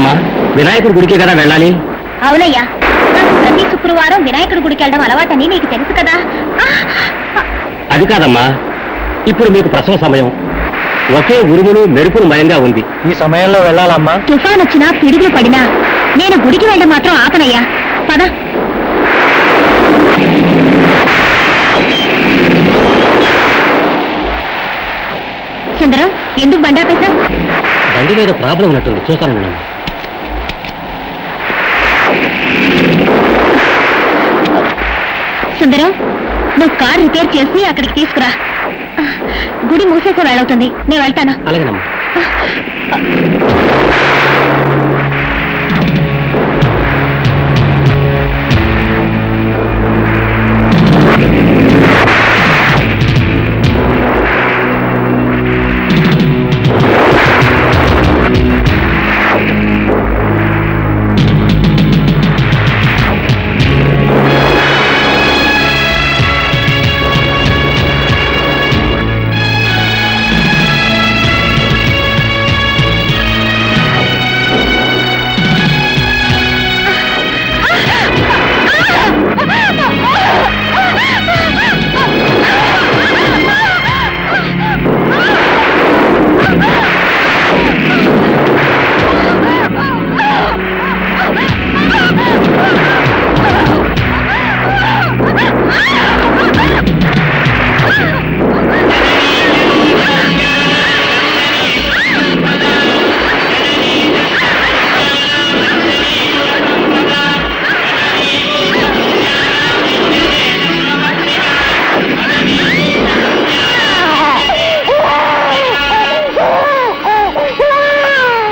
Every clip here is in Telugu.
అమ్మా, వినాయకుడి గుడికి కదా వెళ్ళాలి. అవునయ్యా, నాకు ప్రతి శుక్రవారం వినాయకుడి గుడికి వెళ్ళడం అలవాటని నీకు తెలుసు కదా. అది కాదమ్మా, ఇప్పుడు మీకు ప్రసవ సమయం. ఒకే ఉరుములు మెరుపులు మయంగా ఉంది. ఈ సమయంలో వెళ్ళాలమ్మా. తుఫాన్ వచ్చినా పిడుగులు పడినా నేను గుడికి వెళ్ళడం మాత్రం ఆపనయ్యా. పద. సుందరం, ఎందుకు బండి ఆపేశావు? బండి మీద ప్రాబ్లం ఉన్నట్టుంది, చూస్తాను. సుందరం, నువ్వు కార్ రిపేర్ చేసి అక్కడికి తీసుకురా. గుడి మూసేసే వేళవుతుంది, నేను వెళ్తాను. అలాగేనమ్మా.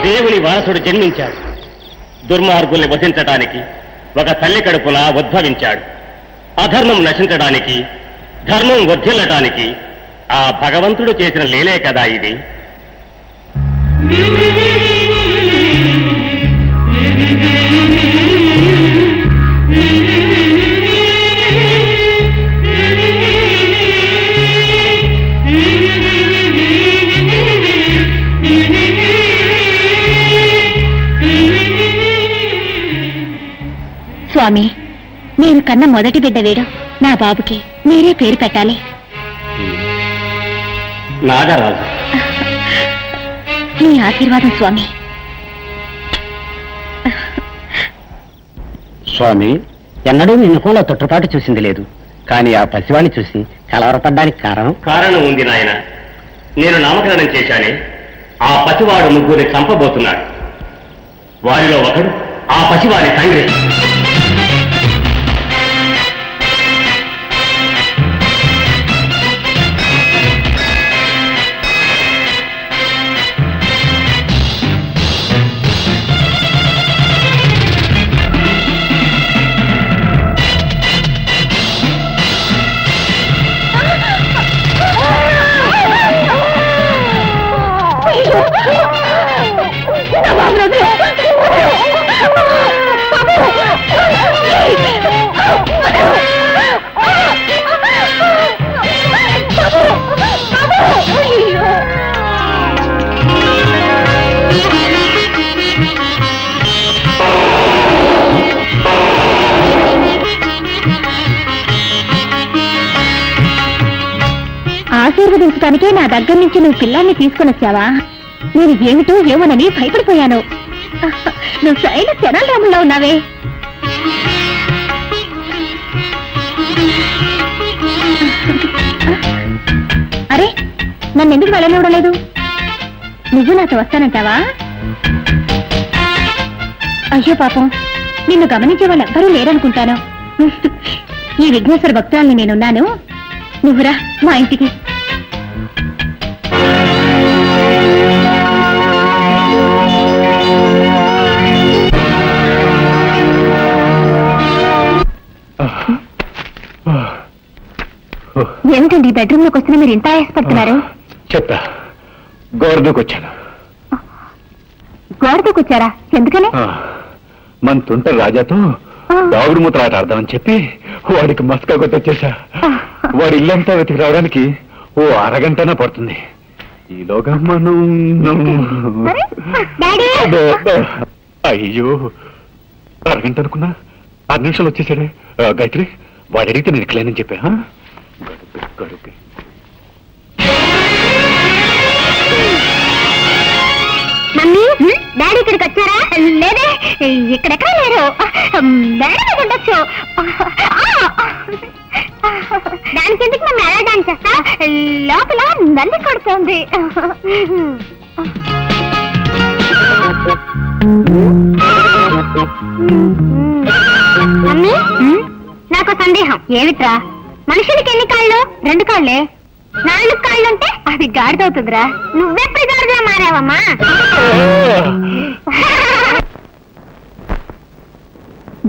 దేవుని వారసుడు జన్మించాడు. దుర్మార్గుల్ని వధించడానికి ఒక తల్లి కడుపున ఉద్భవించాడు. అధర్మం నశించడానికి, ధర్మం వర్ధిల్లటానికి ఆ భగవంతుడు చేసిన లీలే కదా ఇది. స్వామి, నేను కన్న మొదటి బిడ్డ వీడు. నా బాబుకి మీరే పేరు పెట్టాలి. నాగరాజు. మీ ఆశీర్వాదం స్వామి. స్వామి, ఎన్నడూ మీ ముఖంలో తొట్టుపాటు చూసింది లేదు. కానీ ఆ పసివాణ్ణి చూసి కలవరపడ్డానికి కారణం ఉంది నాయన. నేను నామకరణం చేశానే, ఆ పసివాడు ముగ్గురిని చంపబోతున్నాడు. వారిలో ఒకడు ఆ పసివాడి తండ్రి. ఆశీర్వదించడానికే నా దగ్గర నుంచి నువ్వు పిల్లాన్ని తీసుకుని వచ్చావా? నేను ఏమిటో ఏమోనని భయపడిపోయాను. నువ్వు సరైన చరణారాముల్లో ఉన్నావే. అరే, నన్ను ఎందుకు వెళ్ళనివ్వడం లేదు? నువ్వు నాతో వస్తానంటావా? అయ్యో పాపం, నిన్ను గమనించే వాళ్ళు ఎవ్వరూ లేరనుకుంటాను. ఈ విఘ్నేశ్వర భక్తురాల్ని నేనున్నాను, నువ్వురా మా ఇంటికి. ఏమిటండి బెడ్రూమ్ లోకి వచ్చినా మీరు ఇంత ఆయాసపడుతున్నారు? చెప్తా, గోరదూకొచ్చాను. గోరదూకొచ్చారా? ఎందుకని? మన తుంట రాజాతో దాగుడు మూతలాట ఆడదామని చెప్పి వాడికి మస్కా కొట్టొచ్చేసా. వాడి ఇల్లంతా వెతికి రావడానికి ఓ అరగంటనా పడుతుంది. ఈలోగా మనం అయ్యో, అరగంట అనుకున్నా 6 నిమిషాలు వచ్చేసాడే. గాయత్రి, వాడు అడిగితే నేను ఇట్లేనని చెప్పా. గడుపే మమ్మీ, డాడీ ఇక్కడికి వచ్చారా? లేదే, ఇక్కడెక్కడ లేరు. డాడీ ఉండొచ్చు. దానికి ఎందుకు మేము ఎలా డాన్స్ చేస్తా? లోపల నల్లి కొడుతోంది. మమ్మీ, నాకు సందేహం. ఏమిట్రా? మనుషులకి ఎన్ని కాళ్ళు? 2 కాళ్ళే. 4 కాళ్ళుంటే అది గాడిదవుతుందిరా. నువ్వెప్పుడు గాడిదలా మారావమ్మా?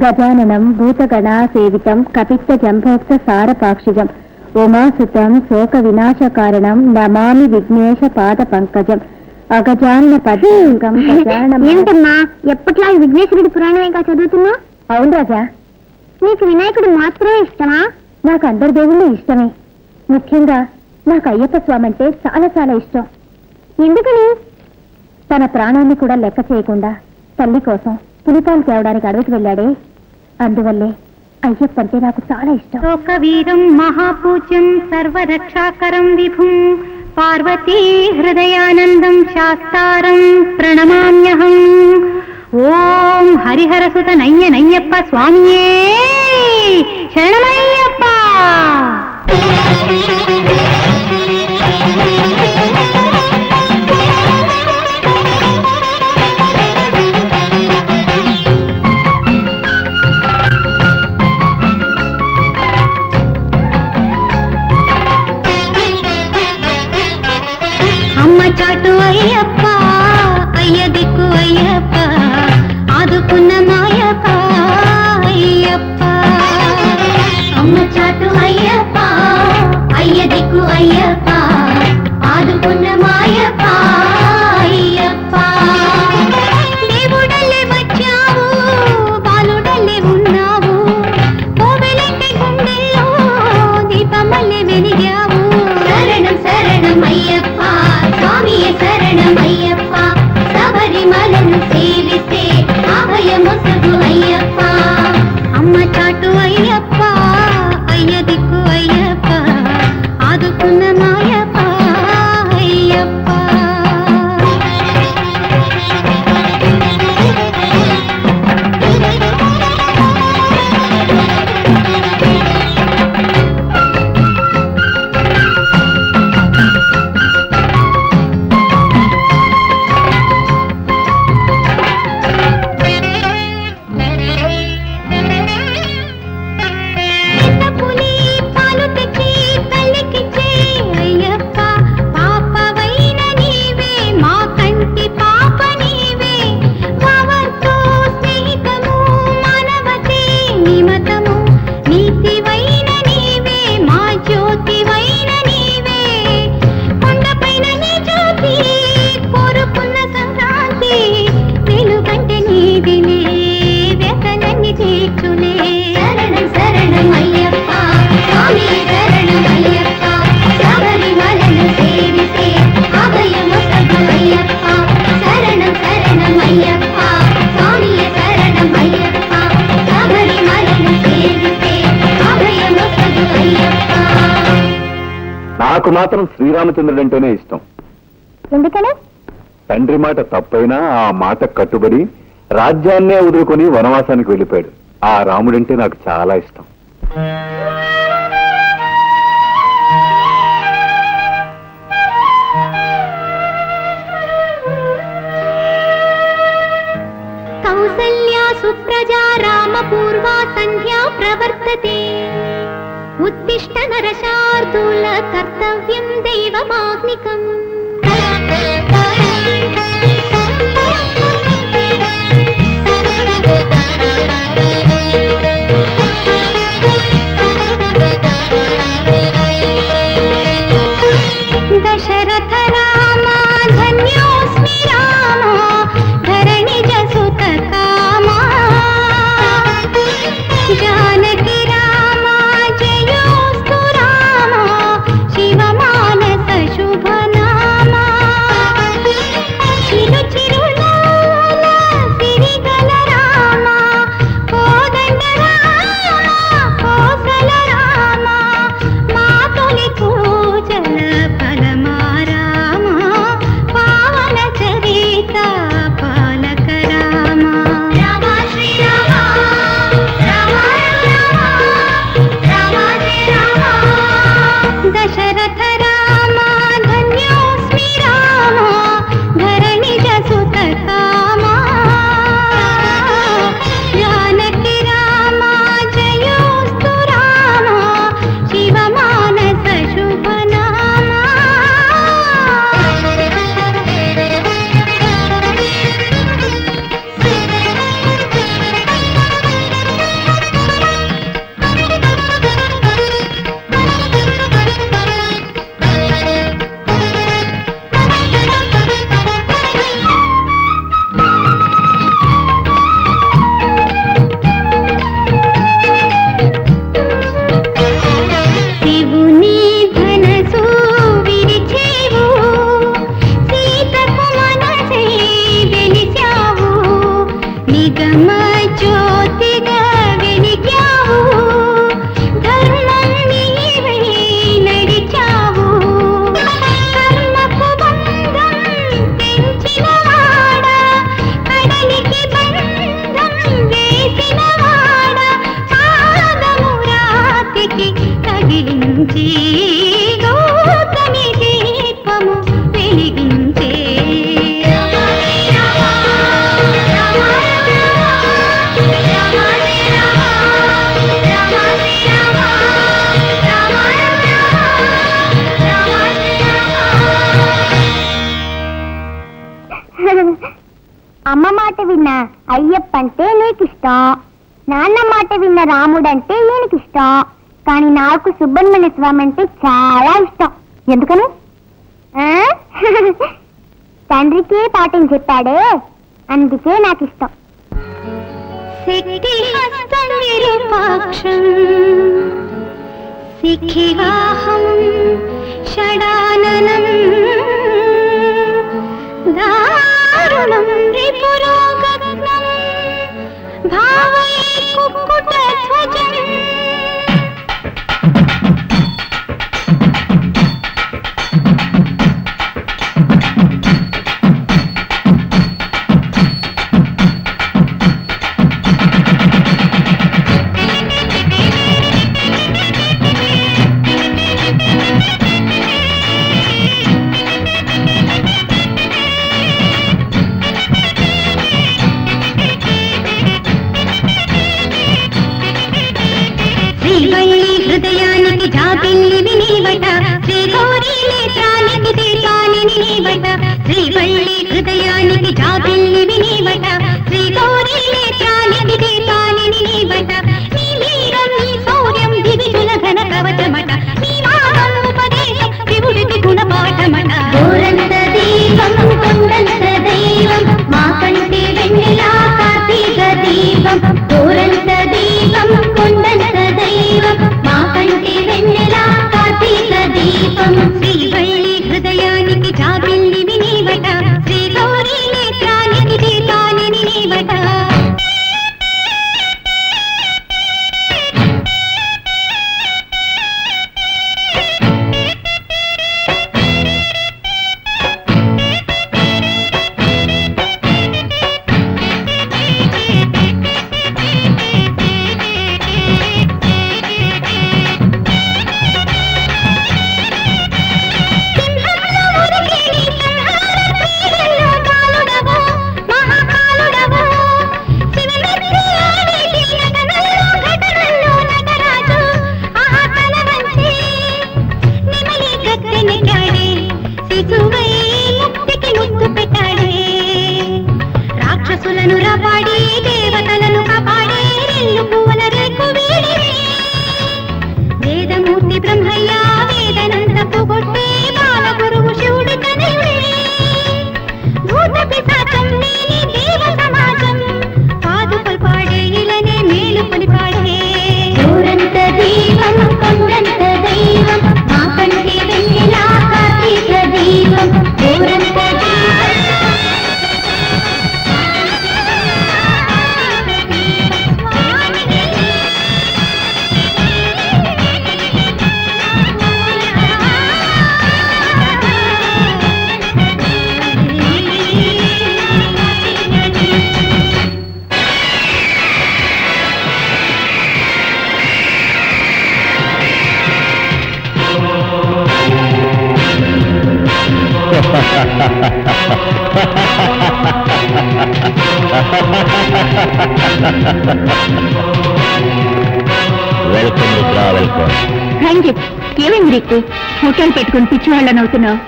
గజాననం భూతగణా సేవితం కపిత్త జంభోక్త సారపాక్షిజం ఉమాసుతం శోక వినాశ కారణం నమామి విఘ్నేశ పాద పంకజం అగజాన పదం. ఏంటమ్మా ఎప్పట్లా విఘ్నేశ్వరుడి పురాణమేగా చదువుతున్నా? అవును రాజా. నీకు వినాయకుడు మాత్రమే ఇష్టమా? నాకు అందరి దేవుళ్ళు ఇష్టమే. ముఖ్యంగా నాకు అయ్యప్ప స్వామి అంటే చాలా చాలా ఇష్టం. ఎందుకని? తన ప్రాణాన్ని కూడా లెక్క చేయకుండా తల్లి కోసం పులిపాలు తేవడానికి అడవికి వెళ్ళాడే, అందువల్లే అయ్యప్ప అంటే నాకు చాలా ఇష్టం. లోకవీరం మహాపూజ్యం సర్వరక్షాకరం విభుం పార్వతీ హృదయానందం శాస్తారం ప్రణమామ్యహం. ఓం హరిహరసుత నయ్యప్ప స్వామియే శరణమయ్యప్ప. అమ్మ చాటు అయ్యప్ప, అయ్య దిక్కు అయ్యప్ప, ఆదుకున్న మాయప్ప అయ్యప్ప. అమ్మ చాటు అయ్యప్ప, అయ్య దిక్కు అయ్యప్ప, ఆదుకున్న మాయప్ప అయ్యప్ప. దేవుడల్లే వచ్చావు, బాలుడల్లే ఉన్నావు, కోవెలెట్టి గుండెల్లో దీపమల్లె వెలిగావు. శరణం శరణం అయ్యప్ప స్వామియే శరణం అయ్యప్ప. శబరిమలను సేవిస్తే అభయమొసగు అయ్యప్ప. అమ్మ చాటు అయ్యప్ప, అయ్య దిక్కు అయ్యప్ప, ఆదుకున్న మాయప్ప అయ్యప్ప. నాకు మాత్రం శ్రీరామచంద్రుడు అంటేనే ఇష్టం. ఎందుకని? తండ్రి మాట తప్పైనా ఆ మాట కట్టుబడి రాజ్యాన్నే వదులుకొని వనవాసానికి వెళ్ళిపోయాడు. ఆ రాముడంటే నాకు చాలా ఇష్టం. కౌసల్యా సుప్రజా రామపూర్వా సంధ్యా ప్రవర్తతే. ఉత్తిష్ట నరశార్దూల కర్తవ్యం దైవమాగ్నికం. దశరథ రామ ధన్యోస్మి రామ ధరణిజ సుత కామ. జానకి రామ జయోస్తు రామ శివమానస శుభ నామ. చిరు చిరునాల సిరిగ అమ్మ మాట విన్న అయ్యప్ప అంటే నీకిష్టం, నాన్న మాట విన్న రాముడంటే ఈయనకిష్టం, కానీ నాకు సుబ్రహ్మణ్య స్వామి అంటే చాలా ఇష్టం. ఎందుకని? తండ్రికి పాఠం చెప్పాడే, అందుకే నాకు ఇష్టం. సిఖివాహం షడాననం దారుణం రిపురోగగ్నం భావయే కుక్కుటధ్వజం. హృదయానికి జాబిల్లి వినివట, శ్రీగౌరీ నేత్రానికి దీపానిని నీవట. శ్రీవల్లి హృదయానికి జాబిల్లి వినివట, శ్రీగౌరీ నేత్రానికి దీపానిని నీవట. నీ వీరం నీ శౌర్యం దివిజుల ఘన కవచమట, నీ మాగం ఉపదేశం శివుడికి గుణపాఠమట. గోరంత దీపం కొండంత దైవం మా కంటి వెన్నెలా కార్తీక దీపం. గోరంత దీపం కొండంత దైవం మా కంటి వెన్నెలా కార్తీక దీపం. శ్రీవల్లి హృదయానికి జాబిల్లి వినివట, శ్రీగౌరీ నేత్రానికి దీపానిని నీవట. రాక్షసులను రాపాడి దేవతలను కాపాడే రెల్లు పువ్వుల రేకు వీడివే. వేదమూర్తి బ్రహ్మయ్య వేదనంత పోగొట్టే బాల గురువు శివుడి తనయుడే. భూత పిశాచం లేని దేవ సమాజం పాదుకలు పాడే ఇలనే మేలు కొనిపాడే. దూరంత దీపం కొండంత దైవం మా కంటి వెన్నెలా కార్తీక దీపం. దూరంత వెల్కమ్ రుద్రా, వెల్కమ్. రంజిత్, ఏమైంది నీకు? హోటల్ పెట్టుకుని పిచ్చివాళ్ళని అవుతున్నావు.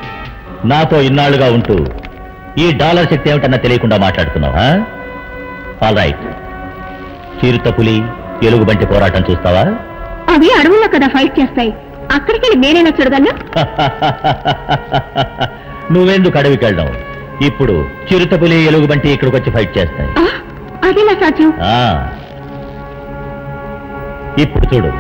నాతో ఇన్నాళ్లుగా ఉంటూ ఈ డాలర్ శక్తి ఏమిటన్నా తెలియకుండా మాట్లాడుతున్నావా? ఆల్ రైట్, చిరుతపులి ఎలుగుబంటి పోరాటం చూస్తావా? అవి అడవుల్లో కదా ఫైట్ చేస్తాయి, అక్కడికి నేనైనా చూడగలను. నువ్వెందుకు అడవికి వెళ్ళడం? ఇప్పుడు చిరుతపులి ఎలుగుబంటి ఇక్కడికి వచ్చి ఫైట్ చేస్తాయి. అదేలా సాధ్యం? ఇప్పుడు చూడు.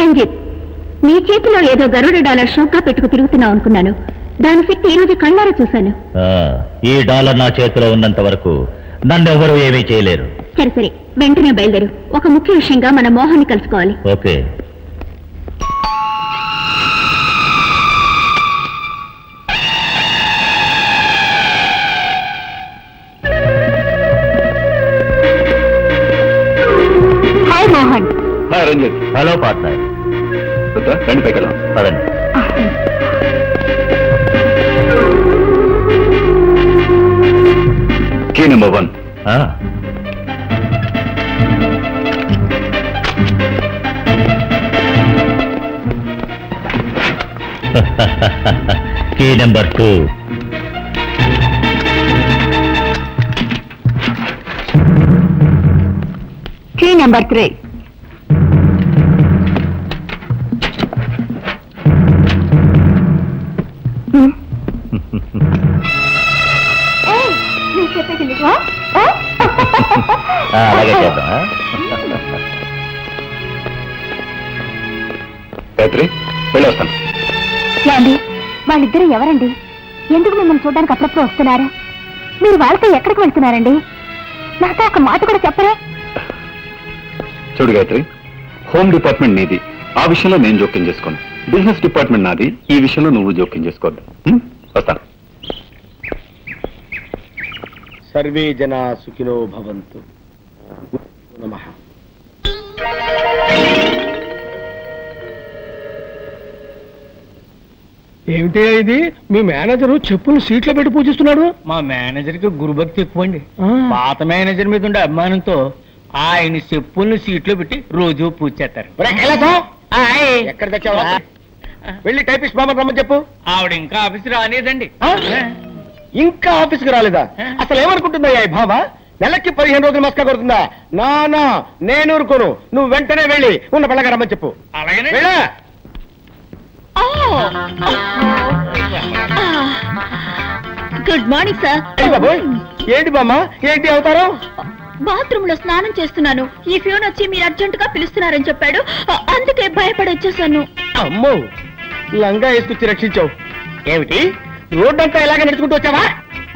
రంజిత్, నీ చేతిలో ఏదో గరుడ డాలర్ షోక్గా పెట్టుకు తిరుగుతున్నావు అనుకున్నాను. దాని శక్తి ఈ రోజు కళ్ళారా చూశాను. ఈ డాలర్ నా చేతిలో ఉన్నంత వరకు నన్నెవరూ ఏమీ చేయలేరు. సరే సరే, వెంటనే బయలుదేరు. ఒక ముఖ్య విషయంగా మన మోహన్ని కలుసుకోవాలి. Okay. Hi Mohan. Hi Ranjit. Hello partner. రండి పైకెళ్ళాం. పదండి. Key number 1. Key number 2. Key number 3. అలాగే చేద్దాం. గాయత్రి, వెళ్ళొస్తాను. ఏమండి, వాళ్ళిద్దరూ ఎవరండి? ఎందుకు మిమ్మల్ని చూడడానికి అప్పుడప్పుడు వస్తున్నారా? మీరు వాళ్ళతో ఎక్కడికి వెళ్తున్నారండి? నాతో ఒక మాట కూడా చెప్పరా? చూడు గాయత్రి, హోమ్ డిపార్ట్మెంట్ నీది, ఆ విషయంలో నేను జోక్యం చేసుకోను. బిజినెస్ డిపార్ట్మెంట్ నాది, ఈ విషయంలో నువ్వు జోక్యం చేసుకోవద్దు. వస్తాను. సర్వే జనా సుఖినో భవంతు. నమః. ఏమిటి ఇది? మీ మేనేజరు చెప్పులు సీట్లో పెట్టి పూజిస్తున్నాడు. మా మేనేజర్ కి గురుభక్తి ఎక్కువ అండి. ఆ. పాత మేనేజర్ మీద ఉండే అభిమానంతో ఆయన చెప్పుల్ని సీట్లో పెట్టి రోజు పూజ చేస్తారు. ఎక్కడ తెచ్చావా? వెళ్ళి టైపిస్ట్ బామ్మ రమ్మని చెప్పు. ఆవిడ ఇంకా ఆఫీస్ రాలేదండి. ఇంకా ఆఫీస్కి రాలేదా? అసలు ఏమనుకుంటుందా ఈ భావ? నెలకి 15 రోజులు మస్కా కొడుతుందా? నా నేను ఊరుకోను. నువ్వు వెంటనే వెళ్ళి ఉన్న పిల్లగా రమ్మని చెప్పు. అలాగనే వెళ్ళా. Good morning sir. బాబోయ్, ఏంటి బామ్మ, ఏంటి అవుతారు? బాత్రూమ్ లో స్నానం చేస్తున్నాను. ఈ ఫ్యూన్ వచ్చి మీరు అర్జెంట్ గా పిలుస్తున్నారని చెప్పాడు. అందుకే భయపడి వచ్చేసాను. అమ్మో, లంగా వేసుకొచ్చి రక్షించావు. ఏమిటి, రోడ్డంతా ఇలాగే నడుచుకుంటూ వచ్చావా?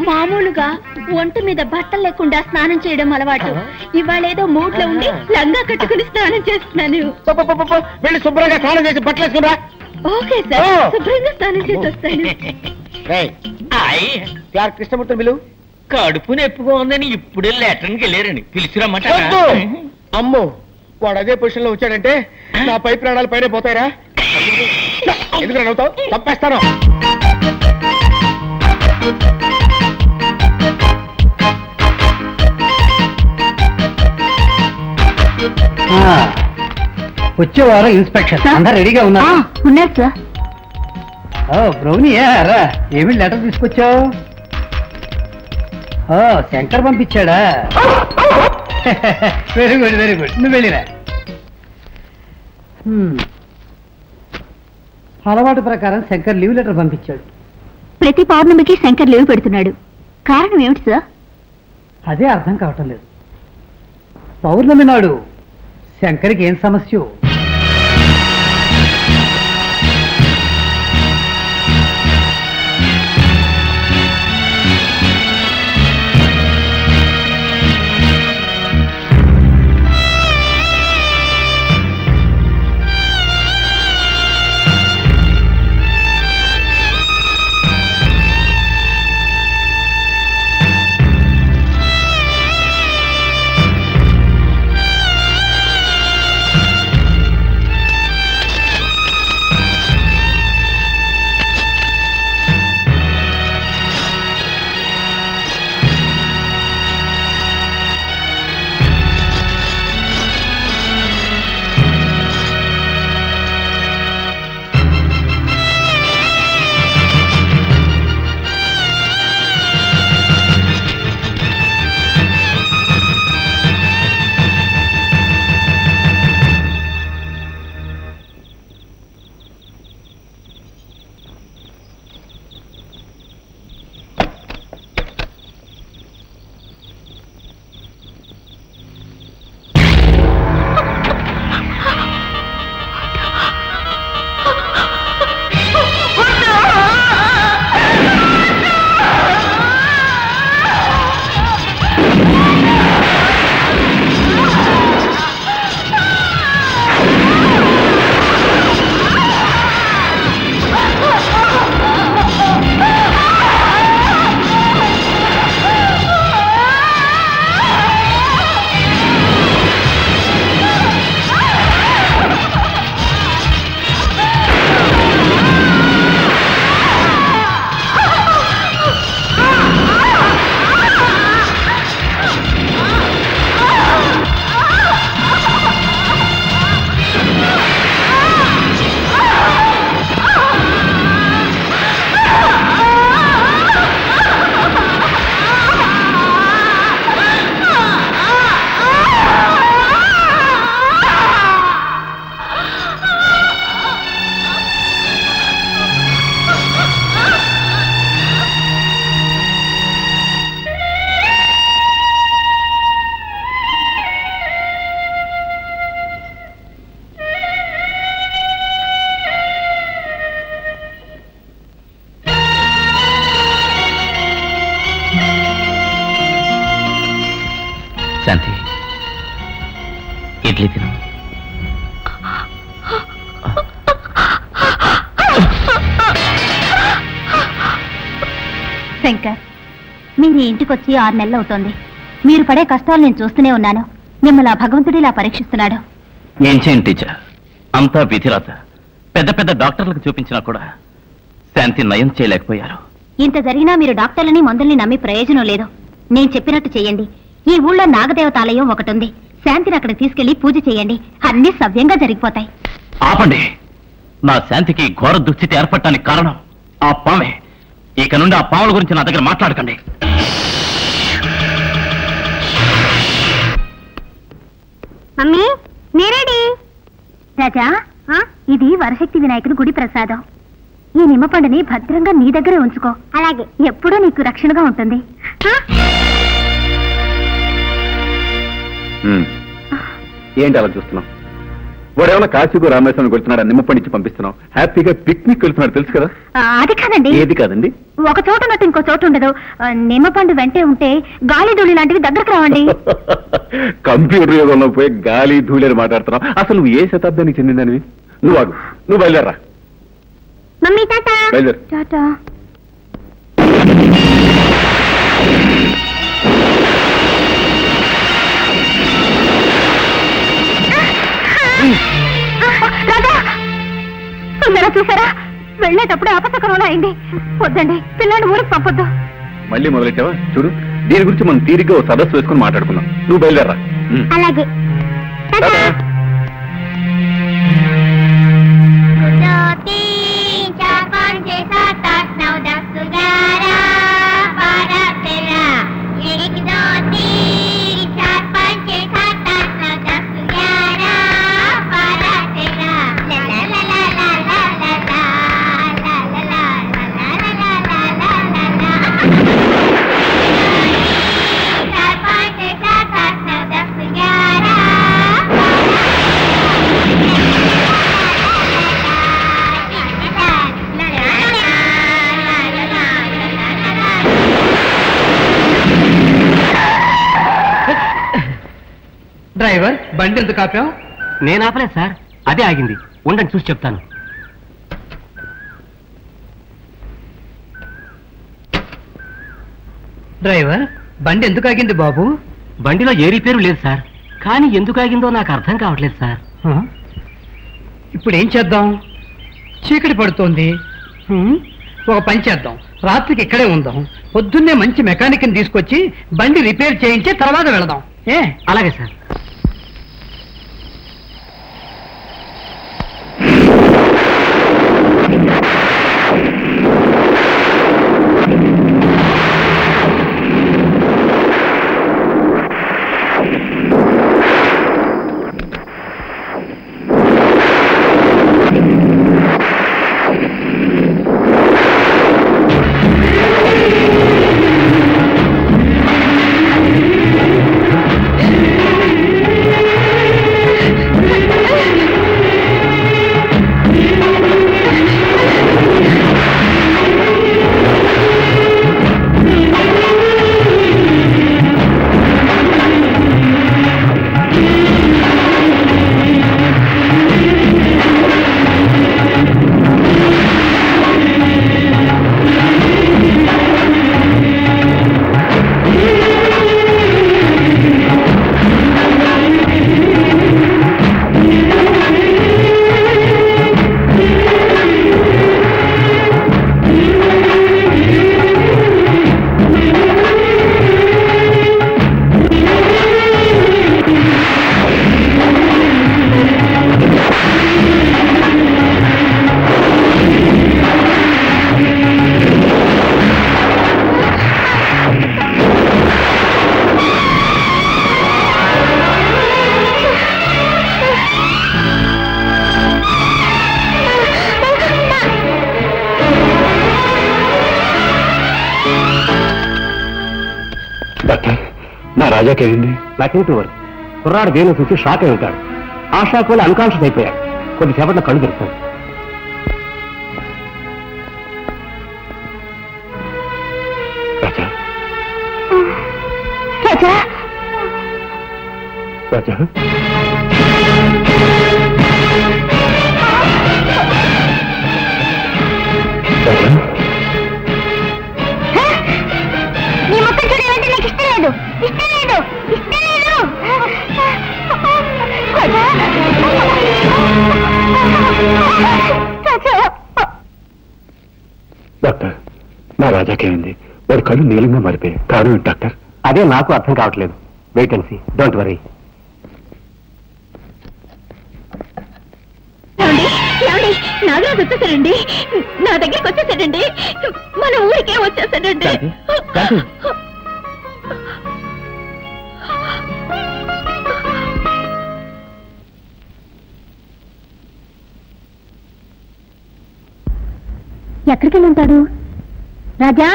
మామూలుగా ఒంటి మీద బట్టలు లేకుండా స్నానం చేయడం అలవాటు. ఇవాళ ఏదో మూడ్ లో ఉండి లంగా కట్టుకుని స్నానం చేస్తున్నాను. వెళ్ళి శుభ్రంగా స్నానం చేసి బట్టలు వేసుకురా. ఓకే సార్, శుభ్రంగా స్నానం చేసి వస్తాను. క్లార్క్ కృష్ణమూర్తి బిలు. కడుపు నొప్పిగా ఉందని ఇప్పుడే లెటర్కి వెళ్ళారండి. పిలిచిరమ్మాట. అమ్మో, వాడు అదే పొజిషన్ లో వచ్చాడంటే నా పై ప్రాణాలు పైన పోతాయిరా. ఎందుకు నవ్వుతావు? తప్పేస్తాను. వచ్చే వారం ఇన్స్పెక్షన్ అందరు రెడీగా ఉన్నారు. ఉన్నారు సార్. బ్రౌనీ రా, ఏమి లెటర్ తీసుకొచ్చావు? శంకర్ పంపించాడా? Very good very good. నువ్వు వెళ్ళిరా. అలవాటు ప్రకారం శంకర్ లీవ్ లెటర్ పంపించాడు. ప్రతి పౌర్ణమికి శంకర్ లీవ్ పెడుతున్నాడు. కారణం ఏమిటి సార్? అదే అర్థం కావటం లేదు. పౌర్ణమి నాడు శంకర్కి ఏం సమస్య? శంకర్, మీరు ఇంటికొచ్చి 6 నెలలు అవుతోంది. మీరు పడే కష్టాలు నేను చూస్తూనే ఉన్నాను. మిమ్మల్ని ఆ భగవంతుడు ఇలా పరీక్షిస్తున్నాడు. ఏం చేయండి టీచర్, అంతా విధిరాత. పెద్ద పెద్ద డాక్టర్లకు చూపించినా కూడా శాంతి నయం చేయలేకపోయారు. ఇంత జరిగినా మీరు డాక్టర్లని మందుల్ని నమ్మి ప్రయోజనం లేదు. నేను చెప్పినట్టు చేయండి. ఈ ఊళ్ళో నాగదేవతాలయం ఒకటి ఉంది. శాంతిని అక్కడ తీసుకెళ్లి పూజ చేయండి. అన్ని సవ్యంగా జరిగిపోతాయి. ఆపండి. నా శాంతికి ఘోర దుస్థితి ఏర్పడటానికి కారణం ఆ పామే. ఇక నుండి ఆ పాముల గురించి నా దగ్గర మాట్లాడకండి. మమ్మీ, నేరేడి రాజా, ఇది వరశక్తి వినాయకుడి గుడి ప్రసాదం. ఈ నిమ్మపండుని భద్రంగా నీ దగ్గరే ఉంచుకో. అలాగే, ఎప్పుడూ నీకు రక్షణగా ఉంటుంది. ఏంటి అలా చూస్తున్నావు? వాడేమన్నా కాశీకు రామేశ్వరం వెళ్తున్నాడు, నిమ్మపండిచ్చి పంపిస్తున్నావు. హ్యాపీగా పిక్నిక్ వెళ్తున్నాడు, తెలుసు కదా. అది కాదండి. ఏది కాదండి? ఒక చోట ఉన్నట్టు ఇంకో చోటు ఉండదు. నిమ్మపండు వెంటే ఉంటే గాలి ధూళి లాంటివి దగ్గరకు రావండి. కంప్యూటర్ యుగంలో పోయి గాలి ధూళి అని మాట్లాడుతున్నావు. అసలు నువ్వు ఏ శతాబ్దానికి చెందిందనివి? నువ్వు ఆగు, నువ్వు బయలుదేరా. Mummy tata. బయలుదేరు. టాటా. చూసారా, వెళ్ళేటప్పుడు అపశకరంలో అయింది. వద్దండి, పిల్లాన్ని ఊరికి పంపొద్దు. మళ్ళీ మొదలెట్టావా? చూడు, దీని గురించి మనం తీరిగ్గా ఓ సదస్సు వేసుకుని మాట్లాడుకుందాం. నువ్వు బయలుదేరా. అలాగే. డ్రైవర్, బండి ఎందుకు ఆపావు? నేను ఆపలేదు సార్, అదే ఆగింది. ఉండండి, చూసి చెప్తాను. డ్రైవర్, బండి ఎందుకు ఆగింది బాబు? బండిలో ఏ రిపేరు లేదు సార్, కానీ ఎందుకు ఆగిందో నాకు అర్థం కావట్లేదు సార్. ఇప్పుడు ఏం చేద్దాం? చీకటి పడుతోంది. ఒక పని చేద్దాం, రాత్రికి ఇక్కడే ఉందాం. పొద్దున్నే మంచి మెకానిక్ని తీసుకొచ్చి బండి రిపేర్ చేయించి తర్వాత వెళదాం. అలాగే సార్. రాజాకేంది? నాకేంటి వారు కుర్రాడు దేని చూసి షాక్ అయి ఉంటాడు. ఆ షాక్ వల్ల అన్కాన్షియస్ అయిపోయాడు. కొద్దిసేపట్లో కళ్ళు దొరుకుతాడు. రాజా, రాజా, రాజా, రాజా, డాక్టర్ నా రాజాకేమైంది? వాడి కళ్ళు నీలంగా మారిపోయాయి. కారణం ఏంటి డాక్టర్? అదే నాకు అర్థం కావట్లేదు. Wait and see, don't worry. Nagaraju వచ్చేసాడండి, నా దగ్గరికి వచ్చేసాడండి, మన ఊరికే వచ్చేసాడండి. ఎక్కడికి వెళ్ళి ఉంటాడు? రాజా,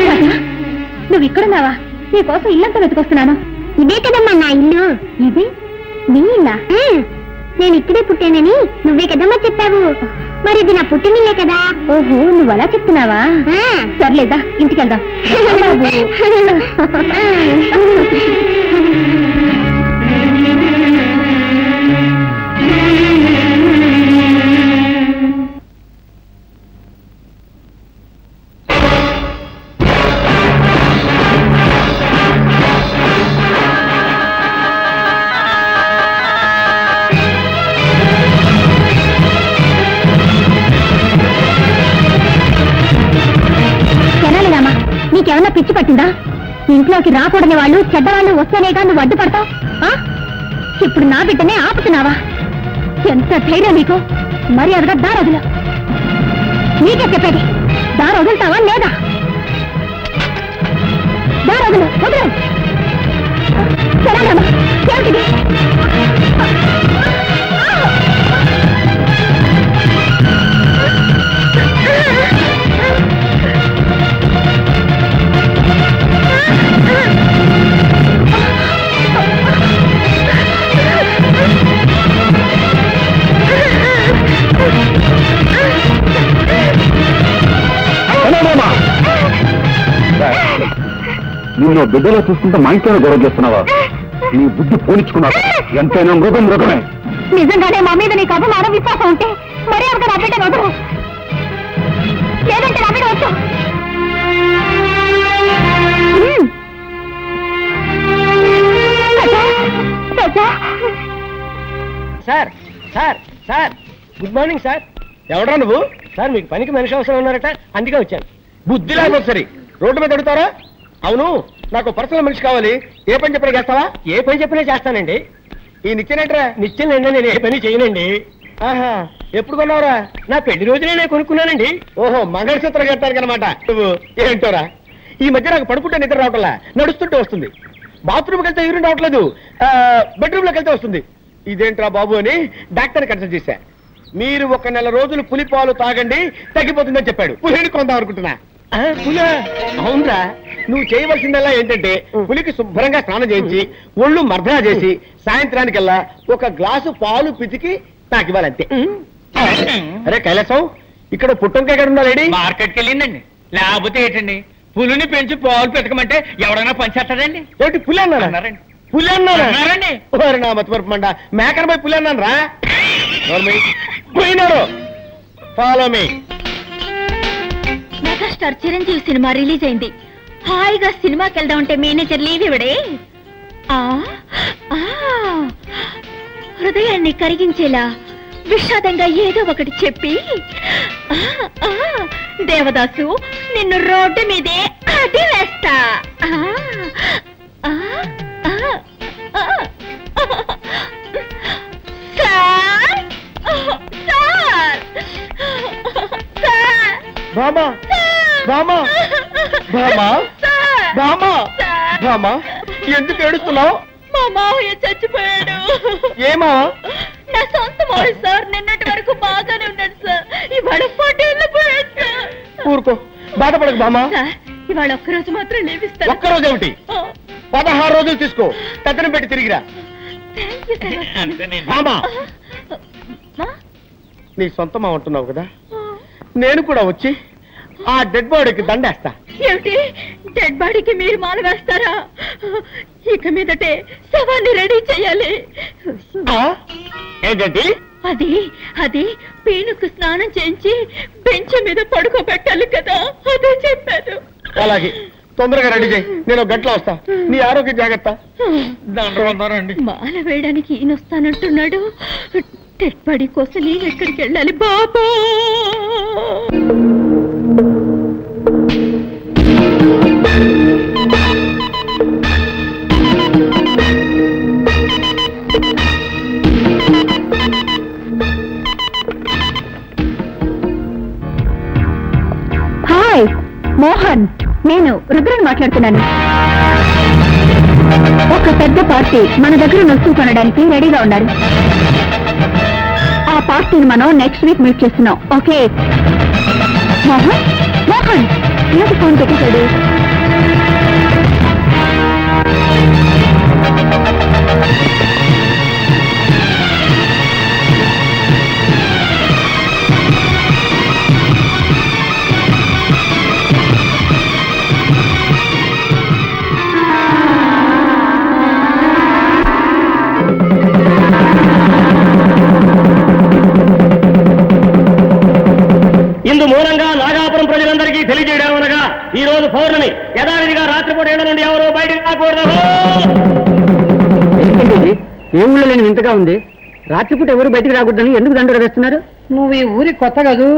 రాజా, నువ్వు ఇక్కడున్నావా? నీకోసం ఇల్లంతా వెతుకొస్తున్నాను. ఇదే కదమ్మా నా ఇల్లు. ఇది నీ ఇల్లా? నేను ఇక్కడే పుట్టానని నువ్వే కదమ్మా చెప్పావు. మరి ఇది నా పుట్టినిల్లే కదా. ఓహో, నువ్వు అలా చెప్తున్నావా? సర్లేదా, ఇంటికి వెళ్దాం. నీకేమన్నా పిచ్చి పట్టిందా? ఇంట్లోకి రాకూడని వాళ్ళు, చెడ్డవాళ్ళు వస్తేనేగా నువ్వు అడ్డుపడతావు. ఇప్పుడు నా బిడ్డనే ఆపుతున్నావా? ఎంత ధైర్యం నీకు? మర్యాదగా దారొదులు. నీకే చెప్పేది, దారి వదులుతావా లేదా? దారొదులు, వదులు. సరేనమ్మా, ఏమిటిది? నిన్ను బిడ్డలో చూస్తుంటే మా ఇంట్లోనే గొడవ చేస్తున్నావా? నీ బుద్ధి పోనిచ్చుకున్నావు. ఎంతైనా మృగం మృగమే. నిజంగానే మా మీద నీకు అభిమానం, విశ్వాసం ఉంటే మర్యాదగా నా బిడ్డను వదలు. లేదంటే నా బిడ్డ వచ్చు. Sir sir sir, good morning sir. ఎవడా నువ్వు? సార్, మీకు పనికి మనిషి అవసరం ఉన్నారట, అందుకే వచ్చాను. బుద్ధి లేకపోతే సరే రోడ్డు మీద అడుగుతారా? అవును, నాకు పర్సనల్ మనిషి కావాలి. ఏ పని చెప్పినా చేస్తావా? ఏ పని చెప్పినా చేస్తానండి. ఈ నిత్యనేట్రా? నిత్యం అండి, నేను ఏ పని చేయనండి. ఆహా, ఎప్పుడు కొన్నావురా? నా పెళ్లి రోజునే నేను కొనుక్కున్నానండి. ఓహో, మంగళసూత్రం కట్టాను అనమాట. నువ్వు ఏంటోరా, ఈ మధ్య నాకు పడుకుంటే నిద్ర రావట్లా, నడుస్తుంటే వస్తుంది. బాత్రూమ్కి వెళ్తే యూరిన్ రావట్లేదు, బెడ్రూమ్లోకి వెళ్తే వస్తుంది. ఇదేంట్రా బాబు అని డాక్టర్ని కన్సల్ట్ చేశా. మీరు 1 నెల రోజులు పులిపాలు తాగండి, తగ్గిపోతుందని చెప్పాడు. పులిని కొందాం అనుకుంటున్నా. పులి? అవునరా, నువ్వు చేయవలసిందల్లా ఏంటంటే పులికి శుభ్రంగా స్నానం చేయించి ఒళ్ళు మర్దనా చేసి సాయంత్రానికల్లా 1 గ్లాసు పాలు పితికి తాకివ్వాలంతే. అరే కైలాసం, ఇక్కడ పుట్టంకాయ ఎక్కడ ఉండాలి? మార్కెట్కి వెళ్ళిందండి. లేకపోతే ఏంటండి, పులిని పెంచి పాలు పెతకమంటే ఎవడైనా పనిచేస్తాడండి? ఏమిటి పులి అన్నారండి? పులి అన్నారండి? ఓరి నా మతిమరుపు మండ, మేకను పోయి పులి అన్నాను రా. పోయినారు. Follow me. Megastar Chiranjeevi cinema release అయింది. హాయిగా సినిమాకి వెళ్దాం అంటే మేనేజర్ లీవ్ ఇవ్వడే. హృదయాన్ని కరిగించేలా విషాదంగా ఏదో ఒకటి చెప్పి, దేవదాసు నిన్ను రోడ్డు మీదే అడి వేస్తా. బామా బామా బామా బామా బామా, ఎందుకు ఏడుస్తున్నావు? మా మావయ్య చచ్చిపోయాడు. ఏమా? నా సొంత మావయ్య సార్. నిన్నటి వరకు బాగానే ఉన్నాడు సార్, ఇవాళ పటేళ్ళు పోయాడు సార్. ఊరుకో, బాధపడకు బామా. సార్, ఇవాళ ఒక్కరోజు మాత్రం లేవిస్తాను. ఒక్కరోజు ఏమిటి? 16 రోజులు తీసుకో, తగ్గన పెట్టి తిరిగిరా. బామా, నీ సొంతమా ఉంటున్నావు కదా, నేను కూడా వచ్చి ఆ డెడ్ బాడీకి దండేస్తా. ఏమిటి, డెడ్ బాడీకి మీరు మాల వేస్తారా? ఇక మీదటే శవాన్ని రెడీ చేయాలి. ఏంటండి? అది అది పీనుకు స్నానం చేయించి బెంచ్ మీద పడుకోబెట్టాలి కదా, అదే చెప్పారు. అలాగే, తొందరగా రెడీ చేయి, నేను 1 గంటలో వస్తా. నీ ఆరోగ్య జాగ్రత్త. మాల వేయడానికి ఈయన వస్తానంటున్నాడు. డెడ్ బాడీ కోసం నేను ఎక్కడికి వెళ్ళాలి బాబా? హాయ్ మోహన్, నేను రుద్రని మాట్లాడుతున్నాను. ఒక పెద్ద పార్టీ మన దగ్గర వస్తువు కొనడానికి రెడీగా ఉన్నారు. ఆ పార్టీని మనం నెక్స్ట్ వీక్ మీట్ చేస్తున్నాం. ఓకే మోహన్? మోహన్ ఏంటి ఫోన్ పెట్టేశాడు? ఇందు మూలంగా నాగాపురం ప్రజలందరికీ తెలియజేయడమనగా ఈ రోజు పౌర్ణమి యథావిధిగా రాత్రిపూట ఏళ్ల నుండి ఎవరో బయటకు రాకూడదు. ఏ ఊళ్ళో లేని వింతగా ఉంది. రాత్రిపూట ఎవరు బయటికి రాకూడదని ఎందుకు దండలు వేస్తున్నారు? నువ్వు ఈ ఊరి కొత్త కదూ,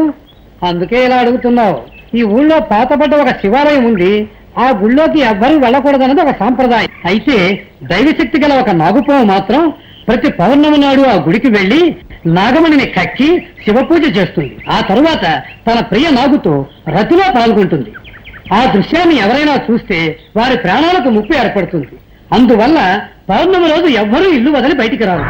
అందుకే ఇలా అడుగుతున్నావు. ఈ ఊళ్ళో పాతపడ్డ ఒక శివాలయం ఉంది. ఆ గుళ్ళోకి ఎవ్వరూ వెళ్ళకూడదన్నది ఒక సాంప్రదాయం. అయితే దైవశక్తి గల ఒక నాగుపాము మాత్రం ప్రతి పౌర్ణమి నాడు ఆ గుడికి వెళ్లి నాగమణిని కక్కి శివపూజ చేస్తుంది. ఆ తరువాత తన ప్రియ నాగుతో రతిలో పాల్గొంటుంది. ఆ దృశ్యాన్ని ఎవరైనా చూస్తే వారి ప్రాణాలకు ముప్పు ఏర్పడుతుంది. అందువల్ల పౌర్ణమి రోజు ఎవ్వరూ ఇల్లు వదిలి బయటికి రారు.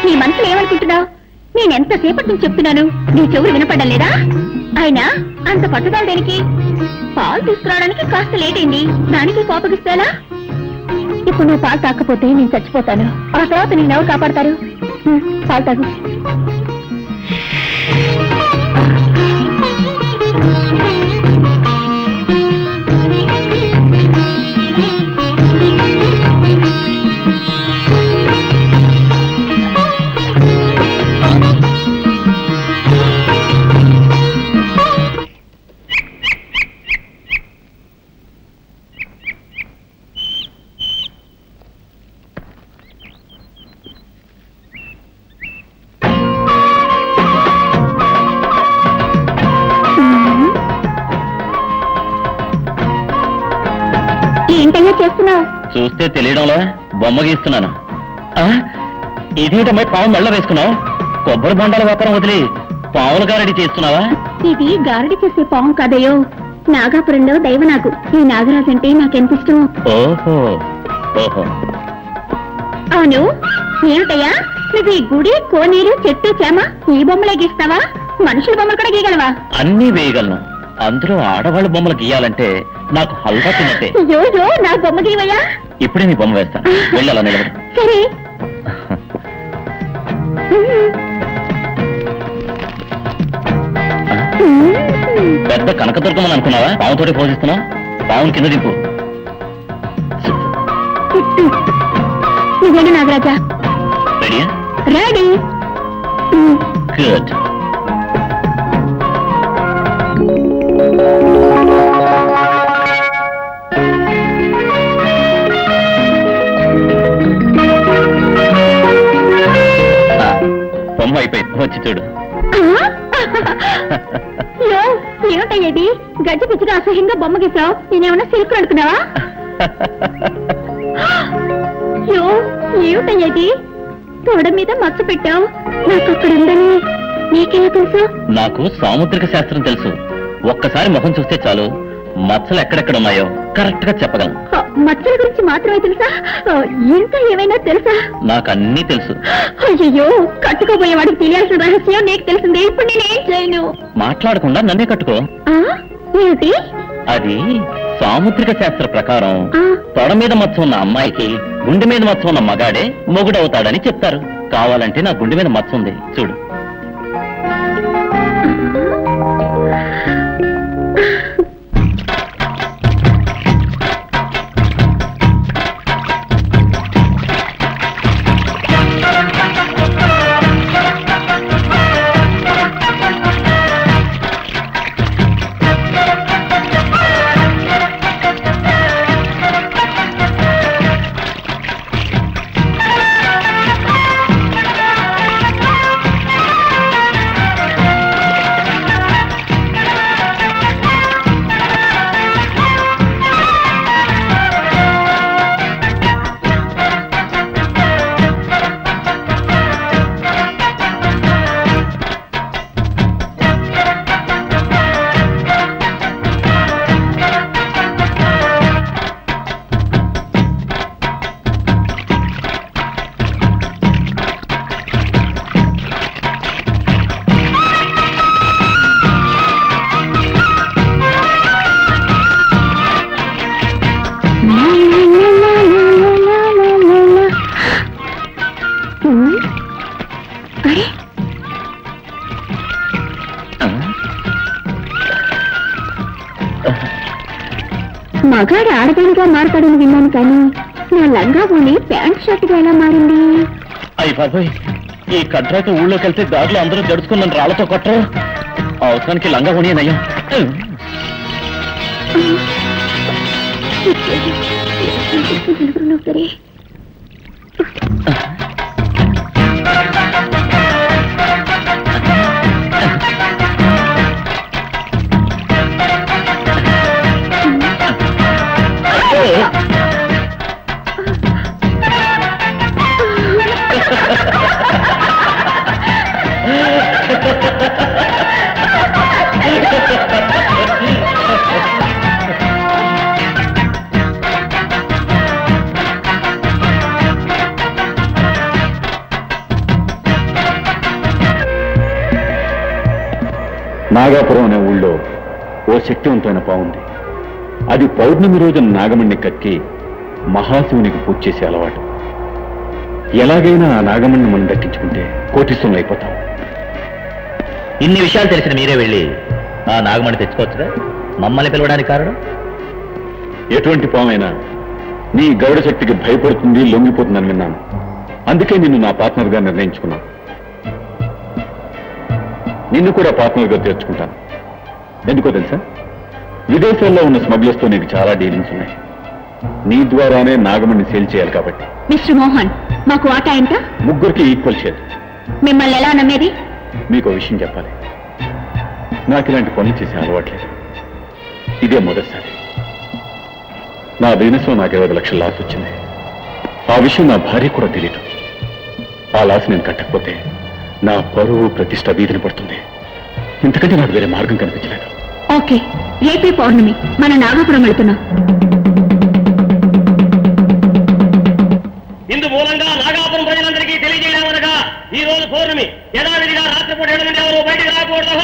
నీ మనసులో ఏమనుకుంటున్నావు? నేనెంతసేపటి నుంచి చెప్తున్నాను, నీ చెవులు వినపడడం లేదా? అయినా అంత పట్టుదల దేనికి? పాలు తీసుకురావడానికి కాస్త లేట్ అయింది, దానికి కోపగిస్తాలా? ఇప్పుడు నువ్వు పాలు తాకపోతే నేను చచ్చిపోతాను. ఆ తర్వాత నేను ఎవరు కాపాడతారు? పాలు తాగు. ఏంటయ్యా చేస్తున్నావు? చూస్తే తెలియడంలో బొమ్మ గీస్తున్నాను. ఇదేంటమ్మా పాము మెళ్ళ వేసుకున్నావు? కొబ్బరి బొండాల వ్యాపారం వదిలి పావుల గారడి చేస్తున్నావా? ఇది గారడి చేసే పాము కాదయ్యో, నాగాపురంలో దైవనాగు. ఈ నాగరాజు అంటే నాకెంత ఇష్టం. ఓహో ఓహో. అవును, ఏమిటయ్యా నువ్వు ఈ గుడి, కోనేరు, చెట్టు, చేమ ఈ బొమ్మలే గీస్తావా? మనుషుల బొమ్మలు కూడా గీయగలవా? అన్నీ వేయగలను. అందులో ఆడవాళ్ళ బొమ్మలు గీయాలంటే నాకు హల్వా తిన్నట్టే. అయ్యో, నా బొమ్మ గీవయ్యా. ఇప్పుడే నీ బొమ్మ వేస్తా, వెళ్ళి అలా నిలబడి. సరే. పెద్ద కనకదుర్గమని అనుకున్నావా? పావుతోటి పోషిస్తున్నావు. పావుని కింద దింపు. నువ్వేంటి నాగరాజా? రెడీయా? రెడీ. గుడ్. బొమ్మ అయిపోయింది, వచ్చి చూడు. ఏమిటయ్యేది గజ్జి పిచ్చిగా అసహ్యంగా బొమ్మ గీసావు? నేనేమన్నా సిల్క్ అనుకున్నావా? ఏమిటయ్యేది తోడ మీద మచ్చ పెట్టావు? నాకు అక్కడ ఉందని నీకేమో తెలుసు? నాకు సాముద్రిక శాస్త్రం తెలుసు. ఒక్కసారి ముఖం చూస్తే చాలు మచ్చలు ఎక్కడెక్కడ ఉన్నాయో కరెక్ట్ గా చెప్పగలను. మచ్చల గురించి మాత్రమే తెలుసా? ఇంకా ఏమైనా తెలుసా? నాకు అన్నీ తెలుసు. అయ్యో, కట్టుకోబోయే వాడికి తెలియాల్సిన రహస్యం నీకు తెలిసిందే. ఇప్పుడు నేనేం చేయను? మాట్లాడకుండా నన్నే కట్టుకో. ఏమిటి అది? సాముద్రిక శాస్త్ర ప్రకారం తొడ మీద మచ్చ ఉన్న అమ్మాయికి గుండె మీద మచ్చ ఉన్న మగాడే మొగుడవుతాడని చెప్తారు. కావాలంటే నా గుండె మీద మచ్చ ఉంది, చూడు. మగాడు ఆడదానిగా మారతాడని విన్నాను, కానీ నా లంగా పోని ప్యాంట్ షర్ట్గా ఎలా మారింది? అయ్యి బాబోయ్, ఈ కట్రాకి ఊళ్ళోకి వెళ్తే దారిలో అందరూ జడుచుకున్న రాళ్లతో కొట్టరు. అవసరానికి లంగా పోనీ నయ్యా. నాగాపురం అనే ఊళ్ళో ఓ శక్తివంతమైన పావుంది. అది పౌర్ణమి రోజున నాగమణ్ణి కక్కి మహాశివునికి పూజ చేసే అలవాటు. ఎలాగైనా ఆ నాగమణ్ణి మనం దక్కించుకుంటే కోటీశ్వరులు అయిపోతాం. ఇన్ని విషయాలు తెలిసిన మీరే వెళ్ళి ఆ నాగమణి తెచ్చుకోవచ్చుగా? మమ్మల్ని పిలవడానికి కారణం? ఎటువంటి పామైనా నీ గౌడ శక్తికి భయపడుతుంది, లొంగిపోతుందని విన్నాను. అందుకే నిన్ను నా పార్ట్నర్గా నిర్ణయించుకున్నాను. నిన్ను కూడా పార్ట్నర్గా చేర్చుకుంటాను. ఎందుకో తెలుసా? విదేశాల్లో ఉన్న స్మగ్లర్స్తో నీకు చాలా డీలింగ్స్ ఉన్నాయి. నీ ద్వారానే నాగమణ్ణి సేల్ చేయాలి కాబట్టి. మిస్టర్ మోహన్, మాకు వాటా ఎంత? ముగ్గురికి ఈక్వల్ షేర్. మిమ్మల్ని ఎలా నమ్మేది? మీకు విషయం చెప్పాలి. నాకు ఇలాంటి పనులు చేసే అలవాట్లేదు. ఇదే మొదటిసారి. నా బిజినెస్లో నాకు 20 లక్షల లాస్ వచ్చింది. ఆ విషయం నా భార్య కూడా తెలియదు. ఆ లాస్ నేను కట్టకపోతే నా పరువు ప్రతిష్ట వీధిని పడుతుంది. ఇంతకంటే నాకు వేరే మార్గం కనిపించలేదు. ఓకే, రేపే పౌర్ణమి, మన నాగపురం వెళుతున్నాం. ఇందు మూలంగా నాగాపురం ప్రజలందరికీ తెలియజేయలేమనగా ఈ రోజు పౌర్ణమి. యథావిధిగా రాత్రిపూట 7 నుండి ఎవరు బయటికి రాకూడదు.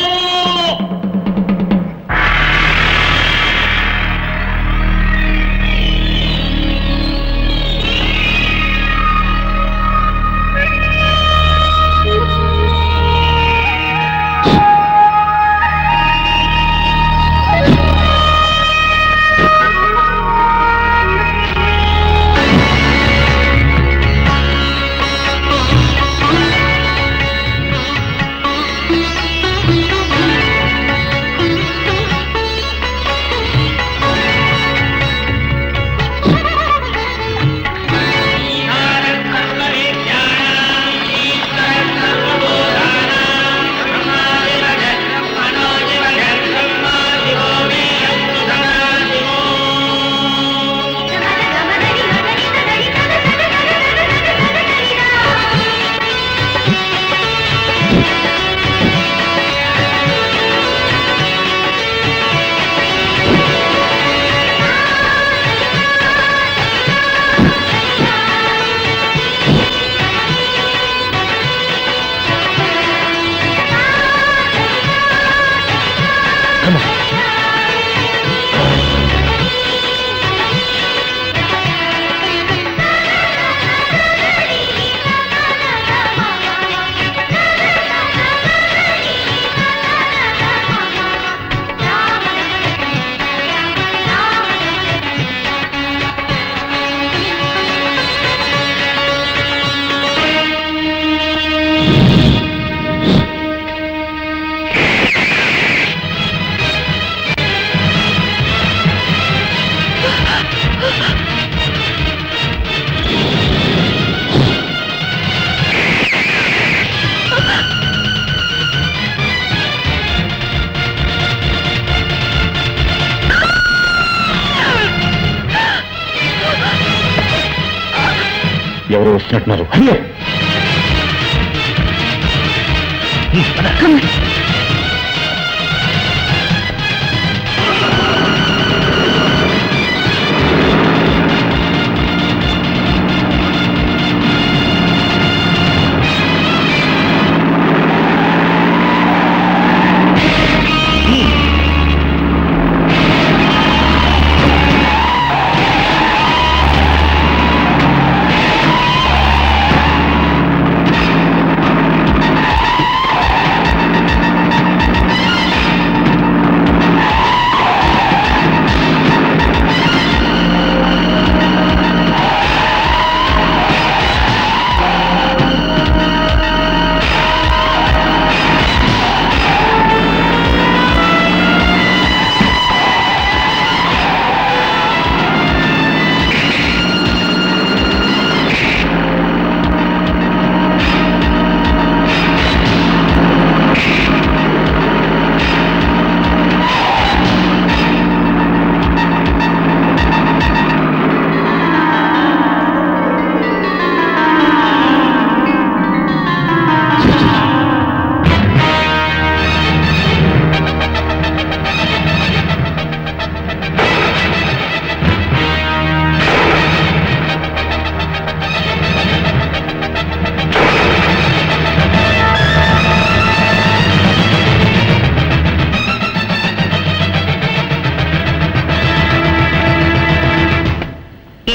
ఎవరు వస్తున్నట్టున్నారు? అయ్యో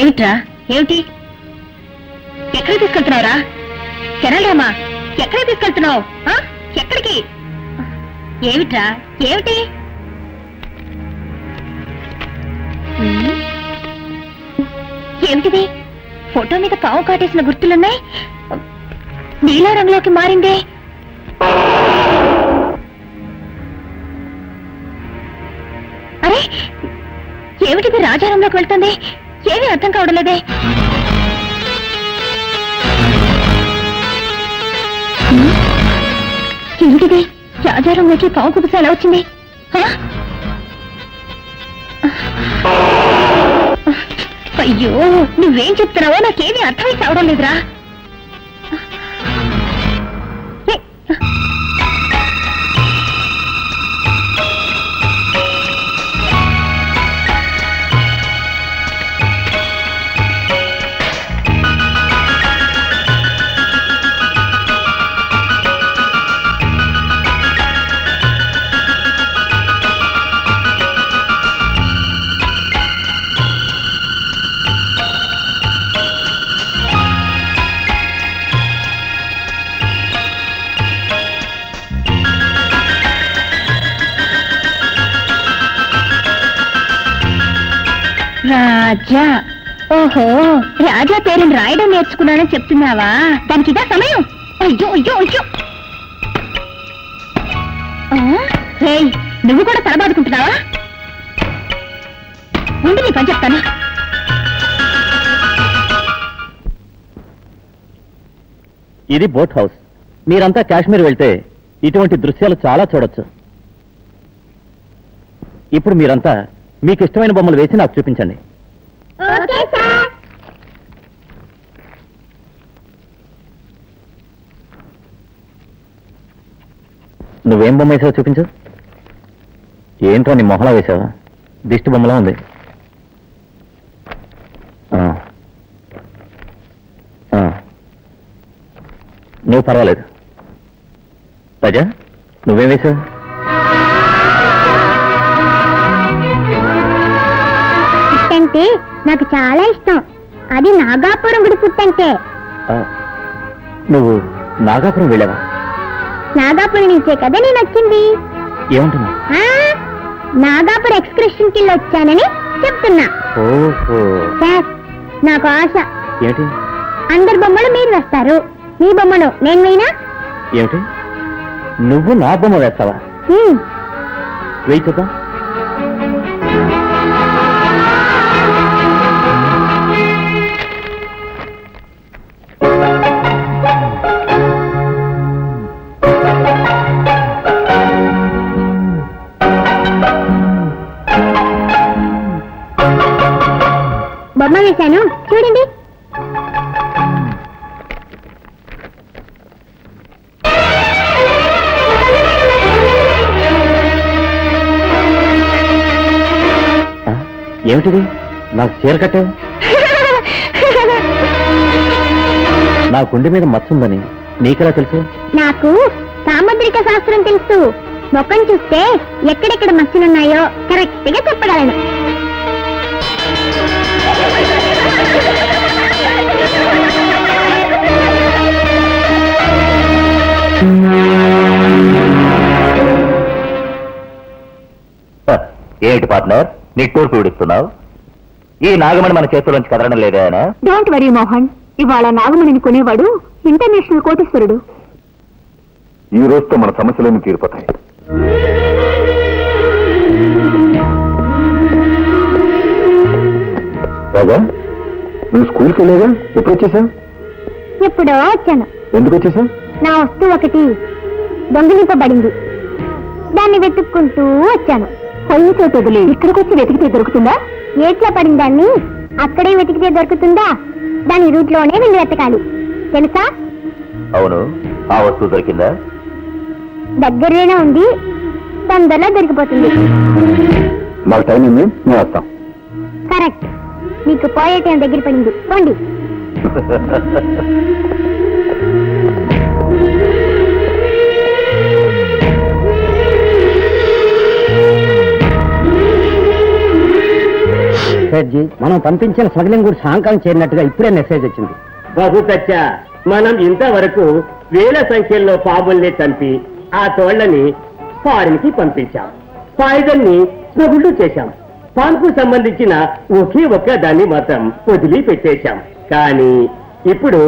ఏమిట్రా? ఏమిటి? ఎక్కడికి తీసుకెళ్తున్నావురా? కెనల్రామా, ఎక్కడికి తీసుకెళ్తున్నావు? ఎక్కడికి? ఏమిట్రా? ఏమిటి? ఏమిటిది? ఫోటో మీద పావు కాటేసిన గుర్తులున్నాయి. నీలా రంగులోకి మారిందే. అరే, ఏమిటిది రాజారంలోకి వెళ్తుంది? ఏమీ అర్థం కావడం లేదే. ఏమిటిది? రాజారంలోకి పావు కుబుస ఎలా వచ్చింది? అయ్యో, నువ్వేం చెప్తున్నావో నాకేమీ అర్థమై కావడం లేదురా. రాజా, ఓహో, రాజా పేరుని రాయడం నేర్చుకున్నానని చెప్తున్నావా? దానికి ఇదా సమయం? అయ్యో అయ్యో అయ్యో. నువ్వు కూడా తలబాదుకుంటున్నావా? ఉండి నీ పని చెప్తాను. ఇది బోట్ హౌస్. మీరంతా కాశ్మీర్ వెళ్తే ఇటువంటి దృశ్యాలు చాలా చూడొచ్చు. ఇప్పుడు మీరంతా మీకు ఇష్టమైన బొమ్మలు వేసి నాకు చూపించండి. నువ్వేం బొమ్మ వేసావో చూపించు. ఏంటో నీ మొహలా వేసావా? దిష్టి బొమ్మలా ఉంది. నువ్వు పర్వాలేదు. రాజా, నువ్వేం వేసావు? పుట్టంటే నాకు చాలా ఇష్టం. అది నాగాపురం గుడి పుట్టంటే. నువ్వు నాగాపురం వెళ్ళావా? నాగాపురం నుంచే కదా నేను వచ్చింది. ఏమంటున్నా? నాగాపురం ఎక్స్కర్షన్ కి వచ్చానని చెప్తున్నా. ఓహో, సార్, నాకు ఆశ. ఏమిటి? అందరి బొమ్మలు మీరు వేస్తారు, మీ బొమ్మను నేను వేయనా? ఏమిటి? నువ్వు నా బొమ్మ వేస్తావా? వేయి చూద్దాం. బొమ్మ వేశాను చూడండి. ఏమిటిది? నాకు చీర కట్టావు. నా గుండె మీద మచ్చుందని నీకెలా తెలుసు? నాకు సాముద్రిక శాస్త్రం తెలుసు. ముఖం చూస్తే ఎక్కడెక్కడ మచ్చలున్నాయో కరెక్ట్ గా చెప్పగలను. ఏమిటి పార్ట్నర్ నిట్టూర్పు విడుస్తున్నావు? ఈ నాగమణి మన చేతుల్లోంచి కదలడం లేదా? డోంట్ వరీ మోహన్, ఇవాళ నాగమణిని కొనేవాడు ఇంటర్నేషనల్ కోటీశ్వరుడు. ఈ రోజుతో మన సమస్యలన్నీ తీరిపోతాయి. రాజా, నువ్వు స్కూల్కి వెళ్ళేగా? ఎప్పుడు వచ్చేసావు? ఎప్పుడో వచ్చాను. ఎందుకు వచ్చేసావు? నా వస్తువు ఒకటి దొంగిలింపబడింది. దాన్ని వెతుక్కుంటూ వచ్చాను. పొయ్యితో తెగులి ఇక్కడికి వచ్చి వెతికితే దొరుకుతుందా? ఏట్లా పడిన దాన్ని అక్కడే వెతికితే దొరుకుతుందా? దాని రూట్లోనే వెళ్ళి వెతకాలి, తెలుసా? అవును, ఆ వస్తువు దొరికిందా? దగ్గరలోనే ఉంది, తొందరలో దొరికిపోతుంది. మాకు టైం ఉంది, మేము వస్తాం. కరెక్ట్, మీకు పోయే టైం దగ్గర పడింది. పోండి. మనం పంపించిన స్మగ్లింగ్ గురించి హాంకాంగ్ చేరినట్టుగా ఇప్పుడే మెసేజ్ వచ్చింది. బాబు సత్య, మనం ఇంతవరకు వేల సంఖ్యలో పాముల్ని చంపి ఆ తోళ్లని ఫారిన్ కి పంపించాం. పాయిజన్ ని స్మగుళ్ళు చేశాం. పాన్కు సంబంధించిన ఒకే ఒక్క దాన్ని మాత్రం వదిలి పెట్టేశాం. కానీ ఇప్పుడు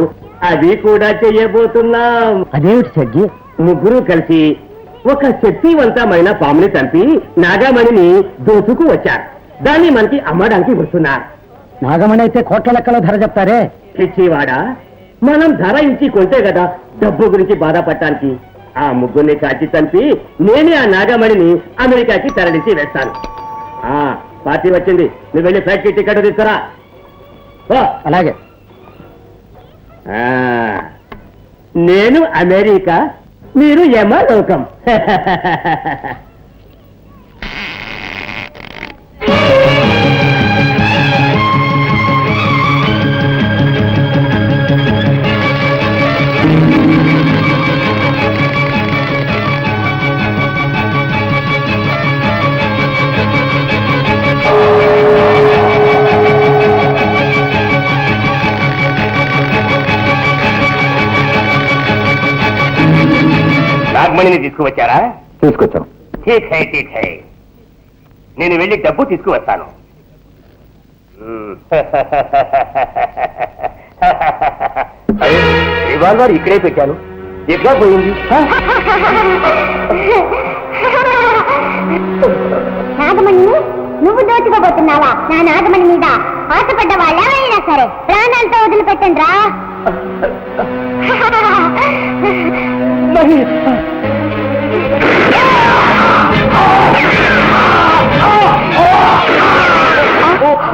అది కూడా చెయ్యబోతున్నాం. అదేమిటి సజ్జి? ముగ్గురు కలిసి ఒక శక్తివంతమైన పాముని చంపి నాగమణిని దోచుకు వచ్చారు. దాన్ని మనకి అమ్మడానికి వస్తున్నారు. నాగమణి అయితే కోట్ల లెక్కలో ధర చెప్తారే. పిచ్చివాడా, మనం ధర ఇచ్చి కొంటే కదా డబ్బు గురించి బాధపడటానికి. ఆ ముగ్గురిని కాచి చంపి నేనే ఆ నాగమణిని అమెరికాకి తరలించి వేస్తాను. పార్టీ వచ్చింది, నువ్వు వెళ్ళి ఫ్లైట్ కి టికెట్ తీసుకురా. అలాగే. నేను అమెరికా, మీరు యమలోకం. నాగమణిని తీసుకువచ్చారా? తీసుకొచ్చాం. ఠీక్ హై, ఠీక్ హై. నేను వెళ్ళి డబ్బు తీసుకువస్తాను. రివాల్వర్ ఇక్కడే పెట్టాను, ఎట్లా పోయింది? నాగమణి నువ్వు దోచుకోబోతున్నావా? నా నాగమణి మీద ఆశపడ్డ వాళ్ళ అయినా సరే ప్రాణాలతో వదిలిపెట్టండి రా.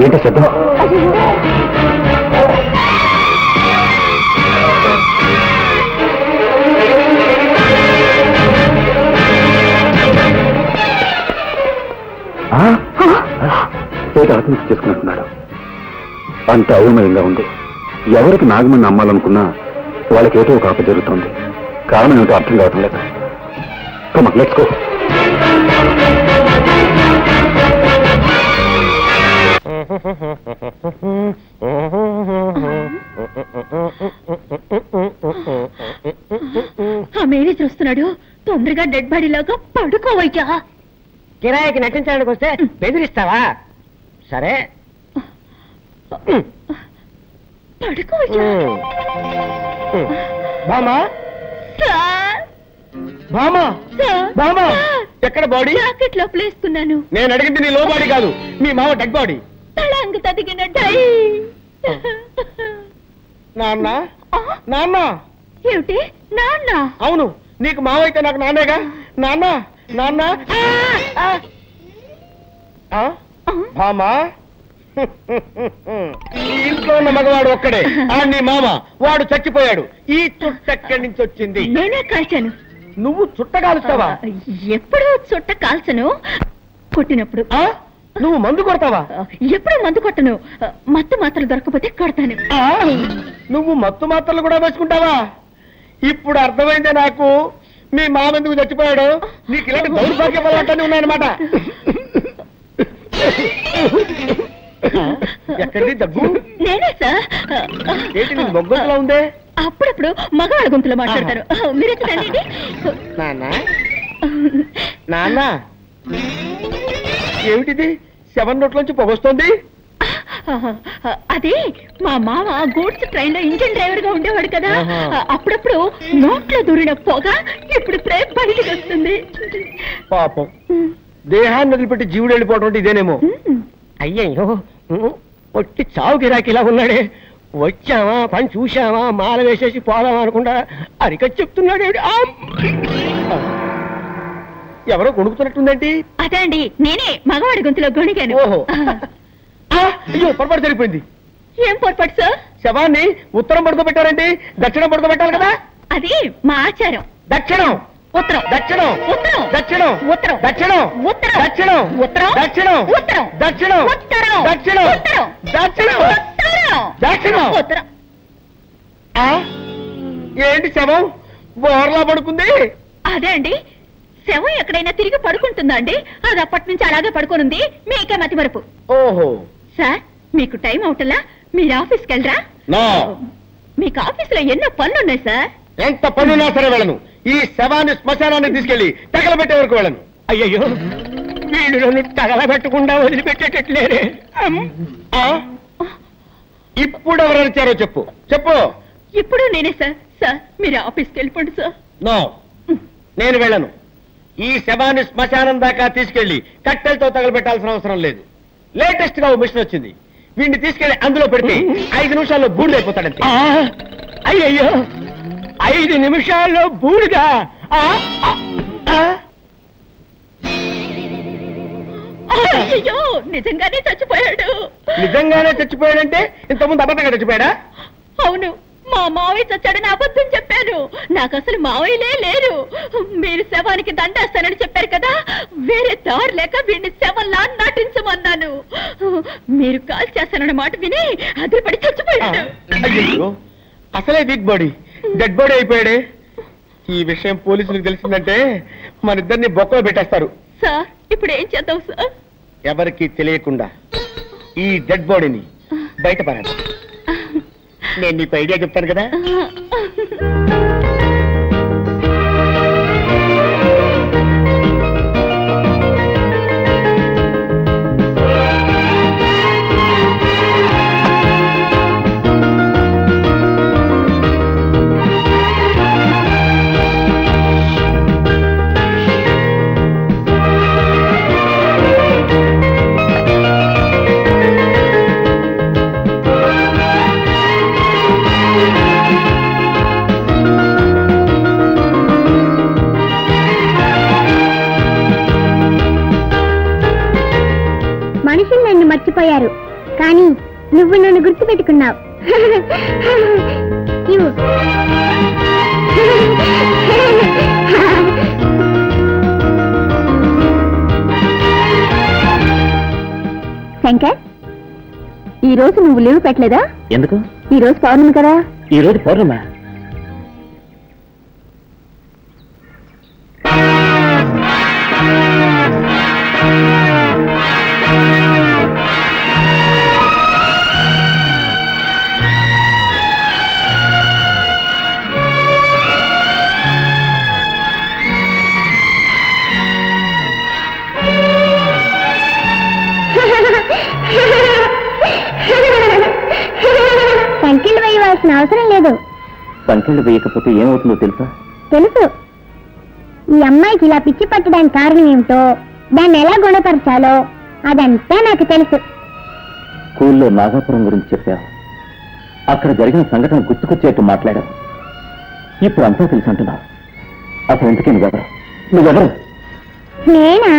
ఏంటి శబ్దం? ఆత్మహత్య చేసుకున్నట్టున్నాడు. అంత అయోమయంగా ఉంది. ఎవరికి నాగమణి అమ్మాలనుకున్నా వాళ్ళకి ఏదో ఒక ఆపద జరుగుతుంది. కారణం ఏమిటో అర్థం కావటం లేదు. Let's go. ఆ మేనేజర్ వస్తున్నాడు, తొందరగా డెడ్ బాడీ లాగా పడుకోవయ్యా. కిరాయికి నటించడానికి వస్తే బెదిరిస్తావా? సరే పడుకోవయ్యా. బామా, బామా, బామా, ఎక్కడ బాడీ? జాకెట్ లో ప్లేసుకున్నాను. నేను అడిగింది నీ లో బాడీ కాదు, మీ మామ డెడ్ బాడీ. తళంగ తదిగిన డై. నాన్న, నాన్న. ఏమిటి నాన్న? అవును, నీకు మావ అయితే నాకు నాన్నేగా. నాన్న, నాన్న. బామా, ఈ ఇంట్లో ఉన్న మగవాడు ఒక్కడే నీ మామ వాడు చచ్చిపోయాడు ఈ చుట్ట ఎక్కడి నుంచి వచ్చింది నేనే కాల్చాను. నువ్వు చుట్ట కాలుస్తావా ఎప్పుడు చుట్ట కాల్చను, కొట్టినప్పుడు. నువ్వు మందు కొడతావా ఎప్పుడు మందు కొట్టను, మత్తు మాత్రలు దొరకపోతే కొడతాను. నువ్వు మత్తు మాత్రలు కూడా వేసుకుంటావా? ఇప్పుడు అర్థమైందే నాకు మీ మామ ఎందుకు చచ్చిపోయాడు. నీకు ఇలాంటి దౌర్భాగ్య బలాంటి ఉన్నాయన్నమాట. ఎక్కడిది దగ్గు? నేనే సార్. ఏంటి నీకు మొగ్గలా ఉందే? అప్పుడప్పుడు మగవాళ్ళ గొంతులో మాట్లాడతారు. మీరెక్కడండి? నాన్న నాన్న ఏమిటిది? 7 నోట్లోంచి పొగొస్తోంది. అది మా మామ గూడ్స్ ట్రైన్ లో ఇంజిన్ డ్రైవర్ గా ఉండేవాడు కదా, అప్పుడప్పుడు నోట్లో దూరిన పొగ ఇప్పుడిప్పుడే బయటికి వస్తుంది. పాపం దేహాన్ని వదిలిపెట్టి జీవుడు వెళ్ళిపోవడం అంటే ఇదేనేమో. అయ్యయ్యో ఒట్టి చావు గిరాకి ఇలా ఉన్నాడే. వచ్చావా పని చూశావా మాల వేసేసి పోదామా అనుకుంటా అరిక చెప్తున్నాడు. ఎవరో కొనుక్కుతున్నట్టుందేంటి? అదే అండి, నేనే మగవాడి గొంతులో గొణిగాను. ఓహో అయ్యో పొరపాటు జరిగిపోయింది. ఏం పొరపాటు సార్? శవాన్ని ఉత్తరం పడుకోబెట్టారండి, దక్షిణం పడుకోబెట్టాలి కదా. అది మా ఆచారం. దక్షిణం ఉత్తరం దక్షిణం ఉత్తరం దక్షిణం ఉత్తరం దక్షిణం ఉత్తరం దక్షిణం ఉత్తరం దక్షిణం ఉత్తరం దక్షిణం ఉత్తరం దక్షిణం ఉత్తరం దక్షిణం ఉత్తరం దక్షిణం ఉత్తరం. ఏంటి శవం బోర్లా పడుకుంది? అదే అండి, శవం ఎక్కడైనా తిరిగి పడుకుంటుందా అండి? అది అప్పటి నుంచి అలాగే పడుకోనుంది. మీకే మతి మరుపు. ఓహో సార్, మీకు టైం అవుతలా, మీరు ఆఫీస్కి వెళ్ళరా? మీకు ఆఫీసులో ఎన్నో పనులున్నాయి సార్. ఎంత పనున్నా సరే వెళ్ళను. ఈ శవాన్ని శ్మశానాన్ని తీసుకెళ్లి తగలబెట్టే వరకు వెళ్ళను. అయ్యయ్యో వీళ్ళు నన్ను తగలబెట్టకుండా వదిలిపెట్టేటట్లేరే. ఇప్పుడు ఎవరు ఇచ్చారో చెప్పు చెప్పు. ఇప్పుడు నేనే సార్. సార్, మీరు ఆఫీస్కి వెళ్ళిపోండి సార్. నో, నేను వెళ్ళను. ఈ శవాన్ని శ్మశానం దాకా తీసుకెళ్లి కట్టెలతో తగలబెట్టాల్సిన అవసరం లేదు. లేటెస్ట్ గా ఓ మిషన్ వచ్చింది. వీడిని తీసుకెళ్లి అందులో పెడితే 5 నిమిషాల్లో బూడిదైపోతాడంతే. అయ్యయ్యో 5 నిమిషాల్లో బూడిదా? అయ్యో, నిజంగానే చచ్చిపోయాడు. నిజంగానే చచ్చిపోయాడంటే ఇంతకుముందు అబద్ధంగా చచ్చిపోయాడా? అవును, మా మావయ్య చచ్చాడని అబద్ధం చెప్పాను. నాకు అసలు మావయ్యలే లేరు. మీరు శవానికి దండేస్తానని చెప్పారు కదా, వేరే దారి లేక వీడిని శవంలా నటించమన్నాను. మీరు కాల్ చేస్తానన్న మాట విని అదిరిపడి చచ్చిపోయాడు. అయ్యో, అసలే వీక్ బాడీ డెడ్ బాడీ అయిపోయాడే. ఈ విషయం పోలీసులకు తెలిసిందంటే మన ఇద్దరిని బొక్కలో పెట్టేస్తారు. సార్, ఇప్పుడు ఏం చేద్దాం సార్? ఎవరికి తెలియకుండా ఈ డెడ్ బాడీని బయటపడండి. నేను నీకు ఐడియా చెప్తాను కదా. మనుషులు నన్ను మర్చిపోయారు, కానీ నువ్వు నన్ను గుర్తుపెట్టుకున్నావు. శంకర్, ఈ రోజు నువ్వు లీవ్ పెట్టలేదా? ఎందుకు? ఈ రోజు పౌర్ణమి కదా. ఈ రోజు పౌర్ణమా? సంఖ్యలు వేయవలసిన అవసరం లేదు. సంఖ్యలు వేయకపోతే ఏమవుతుందో తెలుసా? తెలుసు. ఈ అమ్మాయికి ఇలా పిచ్చి పట్టడానికి కారణం ఏమిటో, దాన్ని ఎలా గుణపరచాలో అదంతా నాకు తెలుసు. స్కూల్లో నాగాపురం గురించి చెప్పావు. అక్కడ జరిగిన సంఘటన గుర్తుకొచ్చేట్టు మాట్లాడావు. ఇప్పుడు అంతా తెలుసు అంటున్నావు. అసలు ఎందుకే నువ్వెవరు? నేనా?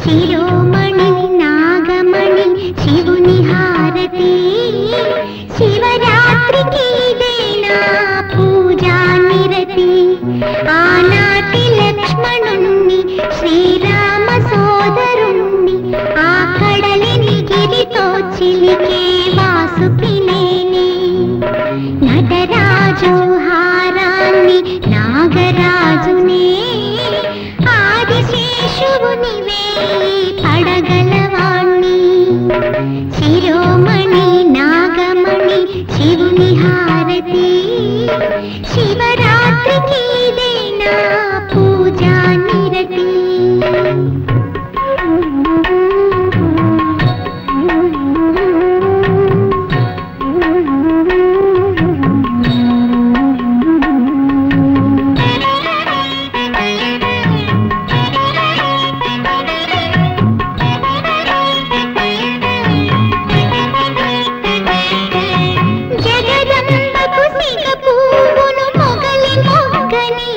శిరోమణి నాగమణి శివుని హారతి శివరాత్రికి ఇదేనా పూజా నిరతి ఆనాటి లక్ష్మణుణ్ణి శ్రీరామ సోదరుణ్ణి ఆ కడలిని గిరితో చిలికే వాసుకినేని నటరాజు హారాన్ని నాగరాజునే ఆదిశేషువునివే పడగలవాణ్ణి శిరోమణి నాగమణి శివుని హారతి శివరాత్రికి ఇదేనా పూజా నిరతి జగదంబకు సిగ పువ్వును మొగలి మొగ్గని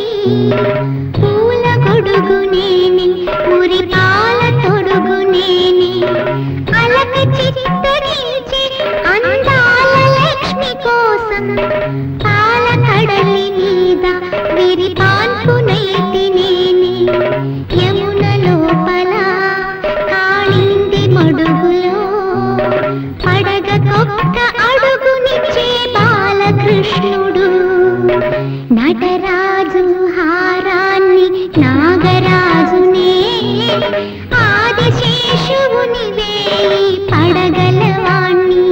పూల గొడుగునేని మురిపాల తొడుగునేని అలక చిత్తరించి అందాల లక్ష్మి కోసం పాల కడలి మీద విరిపాన్పునైతినేని యమున లోపల కాళింది మడుగులో పడగకొక్క అడుగునిచ్చే బాలకృష్ణుడు నటరాజు హారాన్ని నాగరాజునే ఆదిశేషువునివే పడగలవాణ్ణి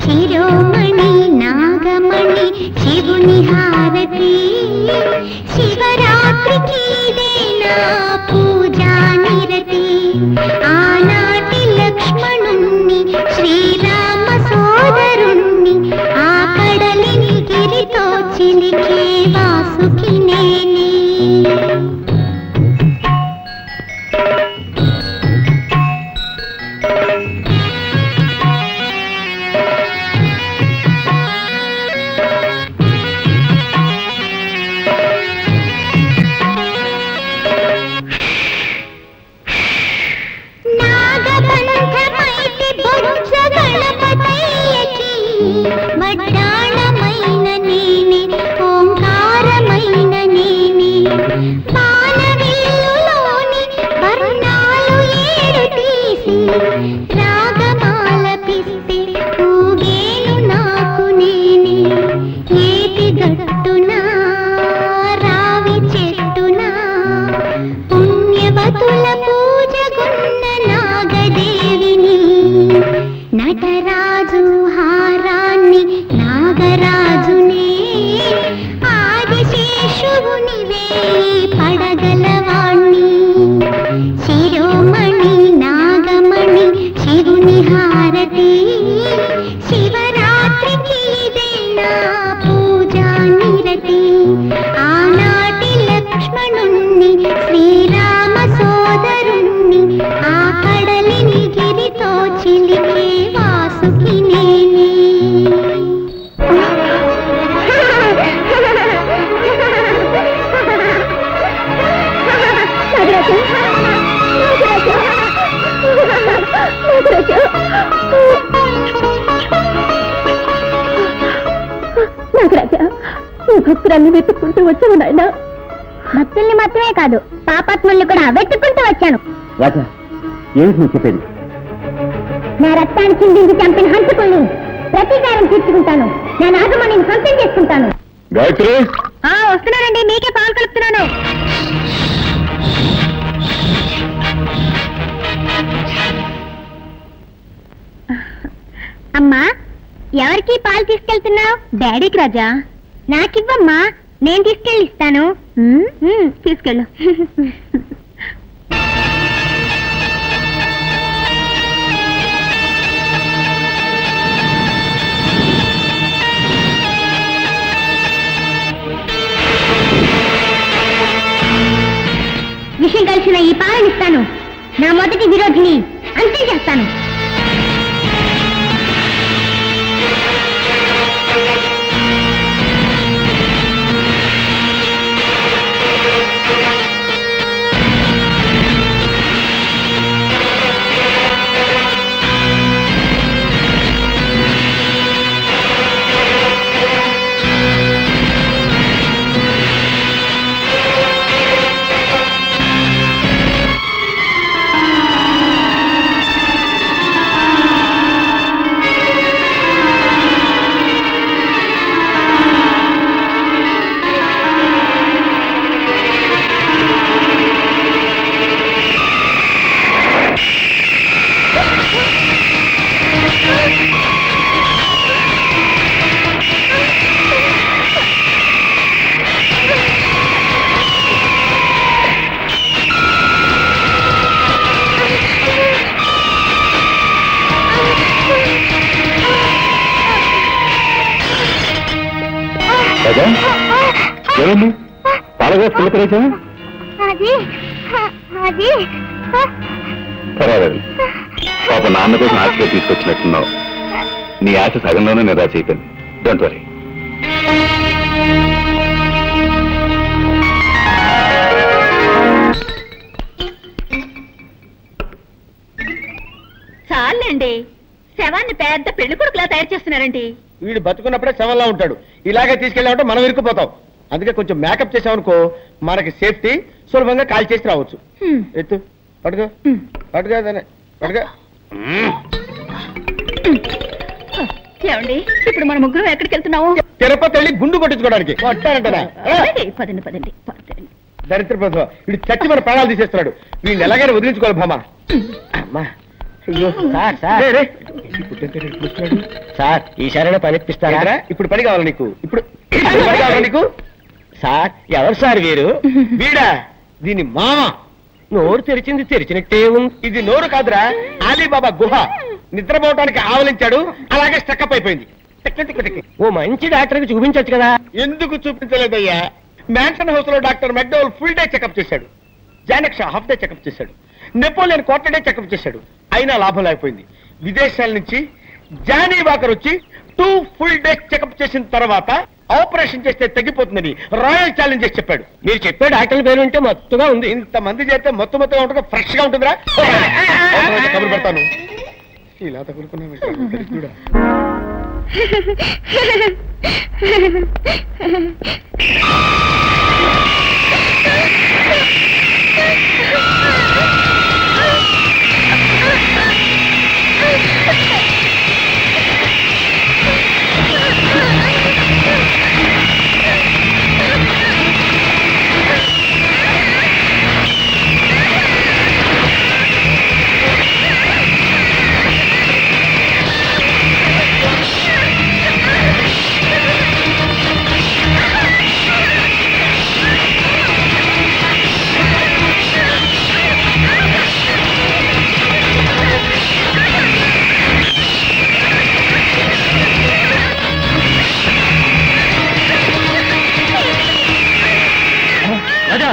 శిరోమణి నాగమణి శివుని హారతి శివరాత్రికి ఇదేనా పూజా నిరతి ఆనాటి లక్ష్మణుణ్ణి శ్రీరామ సోదరుణ్ణి ఆ కడలిని గిరితో చిలికే వాసుకినేని నాగబంధమైతి బొజ్జ గణపతయ్యకి వడ్డాణమైన నేనే ఓంకారమైన నేనే పాలవిల్లులోని వర్ణాలు ఏడు తీసి రాగమాలపిస్తే ఊగేను నాకు నేనే ఏటి గట్టున రావి చెట్టున పుణ్యవతుల పూజగున్న నాగదేవిని నటరాజు హారాన్ని నాగరాజునే ఆదిశేషువునివే పడగలవాణ్ణి శిరోమణి నాగమణి శివుని హారతి శివరాత్రికి ఇదేనా పూజా నిరతి ఆనాటి లక్ష్మణుణ్ణి శ్రీరామ సోదరుణ్ణి ఆ కడలిని గిరితో చిలికే వాసుకినేని నాగరాజా ఈ భక్తురాన్ని వెతుక్కుంటూ వచ్చాను నాయన భక్తుల్ని మాత్రమే కాదు పాపాత్ముల్ని కూడా వెతుక్కుంటూ వచ్చాను రాజా ఏమిటి నువ్వు చెప్పేది నా రక్తాన్ని చిందించి చంపిన హంతకుల్ని ప్రతీకారం తీర్చుకుంటాను నా నాగమణిని హంసం చేసుకుంటాను గాయత్రి వస్తున్నానండి మీకే పాలు కలుపుతున్నాను అమ్మా ఎవరికి పాలు తీసుకెళ్తున్నావు డాడీకి రాజా నాకివ్వమ్మా నేను తీసుకెళ్ళి ఇస్తాను తీసుకెళ్ళు విషయం కలిసిన ఈ పాలనిస్తాను నా మొదటి విరోధిని అంతే చేస్తాను రాజా ఏమండి పాలగా పిల్లకరేచా అది అది పర్వాలేదు పాప నాన్న కోసం ఆశగా తీసుకొచ్చినట్టున్నావు నీ ఆశ సగంలోనే నిరాశ అయిపోయింది డోంట్ వరీ చాలండి శవాన్ని పెద్ద పెళ్లి కొడుకులా తయారు చేస్తున్నారండి. వీడు బతుకున్నప్పుడే శవంలా ఉంటాడు. ఇలాగే తీసుకెళ్ళామంటే మనం ఇరుక్కుపోతాం. అందుకే కొంచెం మేకప్ చేసామనుకో మనకి సేఫ్టీ, సులభంగా కాల్ చేసి రావచ్చు. ఎత్తు పట్టుకో పట్టుకో పట్టుకో. ఏమండి ఇప్పుడు మన ముగ్గురు ఎక్కడికి వెళ్తున్నావు? తిరుపతి వెళ్ళి గుండు కొట్టించుకోవడానికి. పదండి పదండి. దరిద్ర ప్రభుత్వ వీడు చచ్చి మన ప్రాణాలు తీసేస్తున్నాడు. వీడిని ఎలాగైనా వదిలించుకోవాలి భామా. అమ్మా సార్ ఈసారైనా పని ఇప్పిస్తారా? ఇప్పుడు పని కావాలి నీకు. ఇప్పుడు పని కావాలి నీకు. సార్ ఎవరు సార్ వీరు? వీడా దీని మామ. నోరు తెరిచింది తెరిచినట్టే ఉంది. ఇది నోరు కాదురా, అలీబాబా గుహ. నిద్రపోవటానికి ఆవలించాడు, అలాగే స్టక్అప్ అయిపోయింది. ఓ మంచి డాక్టర్కి చూపించొచ్చు కదా. ఎందుకు చూపించలేదయ్యా? మ్యాన్షన్ హౌస్ లో doctor McDowell full day checkup చేశాడు. జానక్ షా హాఫ్ డే చెకప్ చేశాడు. నెపోలియన్ క్వార్టర్ డే చెకప్ చేశాడు. అయినా లాభం లేకపోయింది. విదేశాల నుంచి జానీ వాకర్ వచ్చి 2 ఫుల్ డేస్ చెకప్ చేసిన తర్వాత ఆపరేషన్ చేస్తే తగ్గిపోతుందని రాయల్ ఛాలెంజ్ చేసి చెప్పాడు. మీరు చెప్పే డాక్టర్ పేరు అంటే మత్తుగా ఉంది. ఇంతమంది చేస్తే మొత్తం ఉంటుంది, ఫ్రెష్ గా ఉంటుందిరా. కబురు పెడతాను. ఇలా తగులుకున్నా రాజా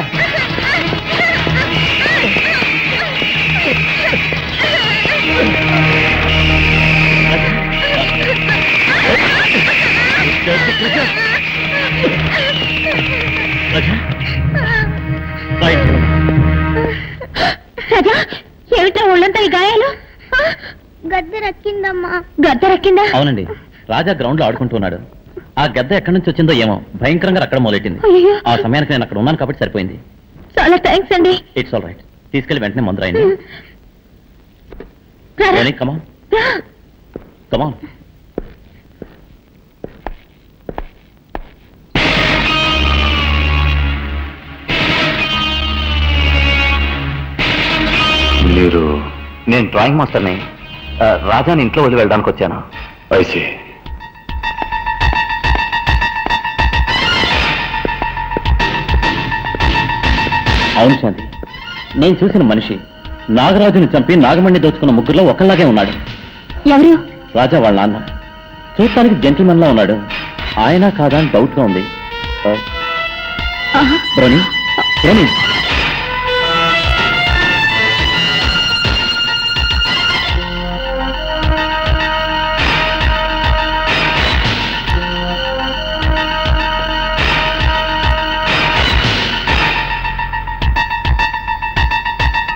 ఏమిటా ఒళ్ళంతా ఈ గాయాలు? గద్దె రక్కిందమ్మా. గద్దె రక్కిందా? అవునండి, రాజా గ్రౌండ్ లో ఆడుకుంటున్నాడు. ఆ గద్ద ఎక్కడి నుంచి వచ్చిందో ఏమో భయంకరంగా అక్కడ మొదలెట్టింది. ఆ సమయానికి నేను అక్కడ ఉన్నాను కాబట్టి సరిపోయింది. చాలా థ్యాంక్స్ అండి. It's all right. తీసుకెళ్లి వెంటనే మందు రాయండి. కమాన్ కమాన్. మీరు? నేను డ్రాయింగ్ మాస్టర్ని. రాజాని ఇంట్లో వదిలి వెళ్ళడానికి వచ్చాను. ఐసి అవును శాంతి, నేను చూసిన మనిషి నాగరాజుని చంపి నాగమణ్ణి దోచుకున్న ముగ్గురులో ఒకళ్ళలాగే ఉన్నాడు. ఎవరు? రాజా వాళ్ళ నాన్న. చూడటానికి జెంటిల్మెన్ లా ఉన్నాడు. ఆయన కాదా అని డౌట్ గా ఉంది. బ్రోని బ్రోని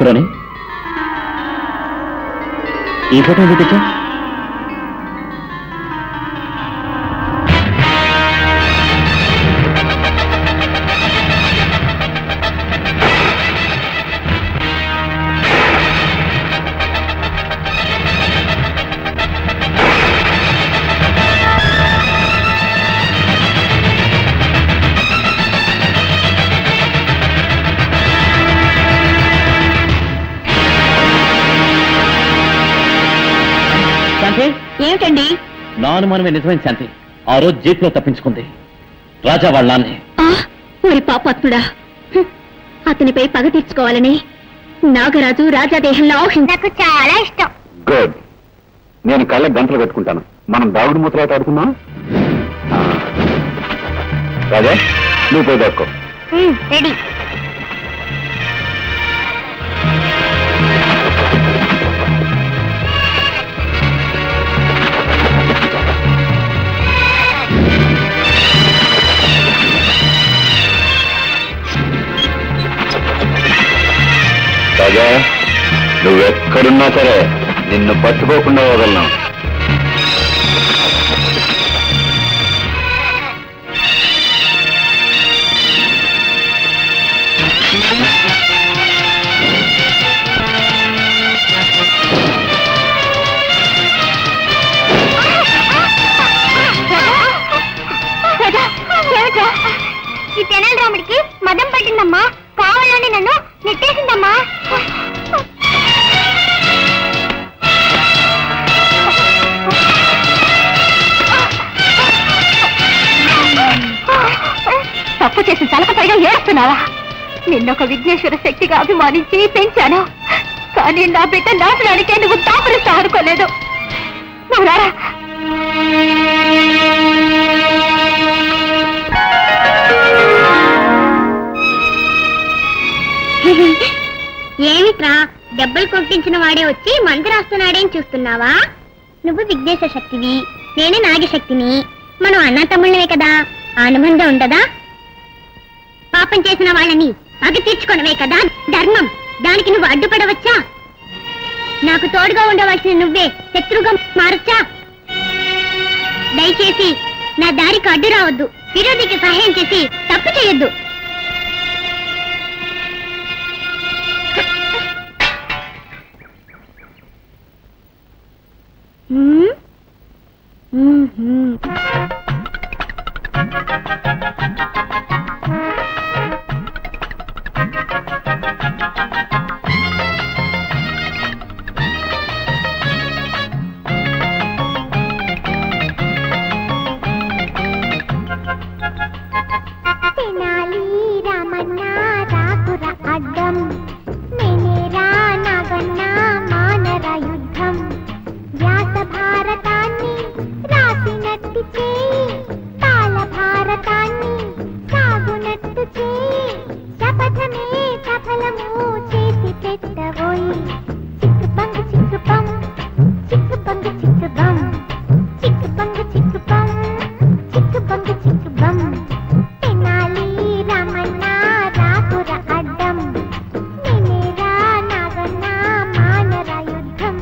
బ్రోని ఈ ఫోటో ఎందుకు తెచ్చా? శాంతి ఏమిటండి? నా అనుమానమే నిజమైన శాంతి. ఆ రోజు జీపులో తప్పించుకుంది రాజా వాళ్ళ నాన్నే. ఊరి పాపాత్ముడా, అతనిపై పగ తీర్చుకోవాలని నాగరాజు రాజాదేహంలో నాకు చాలా ఇష్టం. గుడ్. నేను కళ్ళ గంటలు కట్టుకుంటాను. మనం దాగుడు మూతలాట ఆడుకున్నాం. రాజా, నువ్వు పోయి దాక్కో. రెడీ. రాజా, నువ్వెక్కడున్నా సరే నిన్ను పట్టుకోకుండా వదలను. ఈ తెనాలి రాముడికి మదం పట్టిందమ్మా. కావాలని నన్ను నెట్టేసిందమ్మా. తప్పు చేసి తలకపైగా ఏడుస్తున్నావా? నిన్నొక విఘ్నేశ్వర శక్తిగా అభిమానించి పెంచాను, కానీ నా బిడ్డ నాశనానికే నువ్వు తాపరిస్తావు అనుకోలేదు. నువ్వు రారా. ఏమిట్రా, దెబ్బలు కొట్టించిన వాడే వచ్చి మంది రాస్తున్నాడేం చూస్తున్నావా? నువ్వు విఘ్నేశ్వర శక్తివి, నేను నాగశక్తిని. మనం అన్న తమ్ముళ్ళమే కదా, అనుబంధం ఉండదా? పాపం చేసిన వాళ్ళని పగ తీర్చుకోవడమే కదా ధర్మం. దానికి నువ్వు అడ్డుపడవచ్చా? నాకు తోడుగా ఉండవలసిన నువ్వే శత్రుగా మారచ్చా? దయచేసి నా దారికి అడ్డు రావద్దు. విరోధికి సహాయం చేసి తప్పు చేయొద్దు. తెనాలి రామన్న రాకుర అడ్డం, నేనేరా నాగన్న మానర యుద్ధం. వ్యాస భారతాన్ని రాసినట్టు చేయి, కాల భారతాన్ని సాగునట్టు చేయి. శపథమే సఫలము చేసి పెట్టబోయి. చిక్కుబంగు చిక్కుబం, చిక్కుబంగు చిక్కుబం, చిక్కుబంగు చిక్కుబం, చిక్కుబంగు చిక్కుబం. తెనాలి రామన్న రాకుర అడ్డం, నేనేరా నాగన్న మానర యుద్ధం.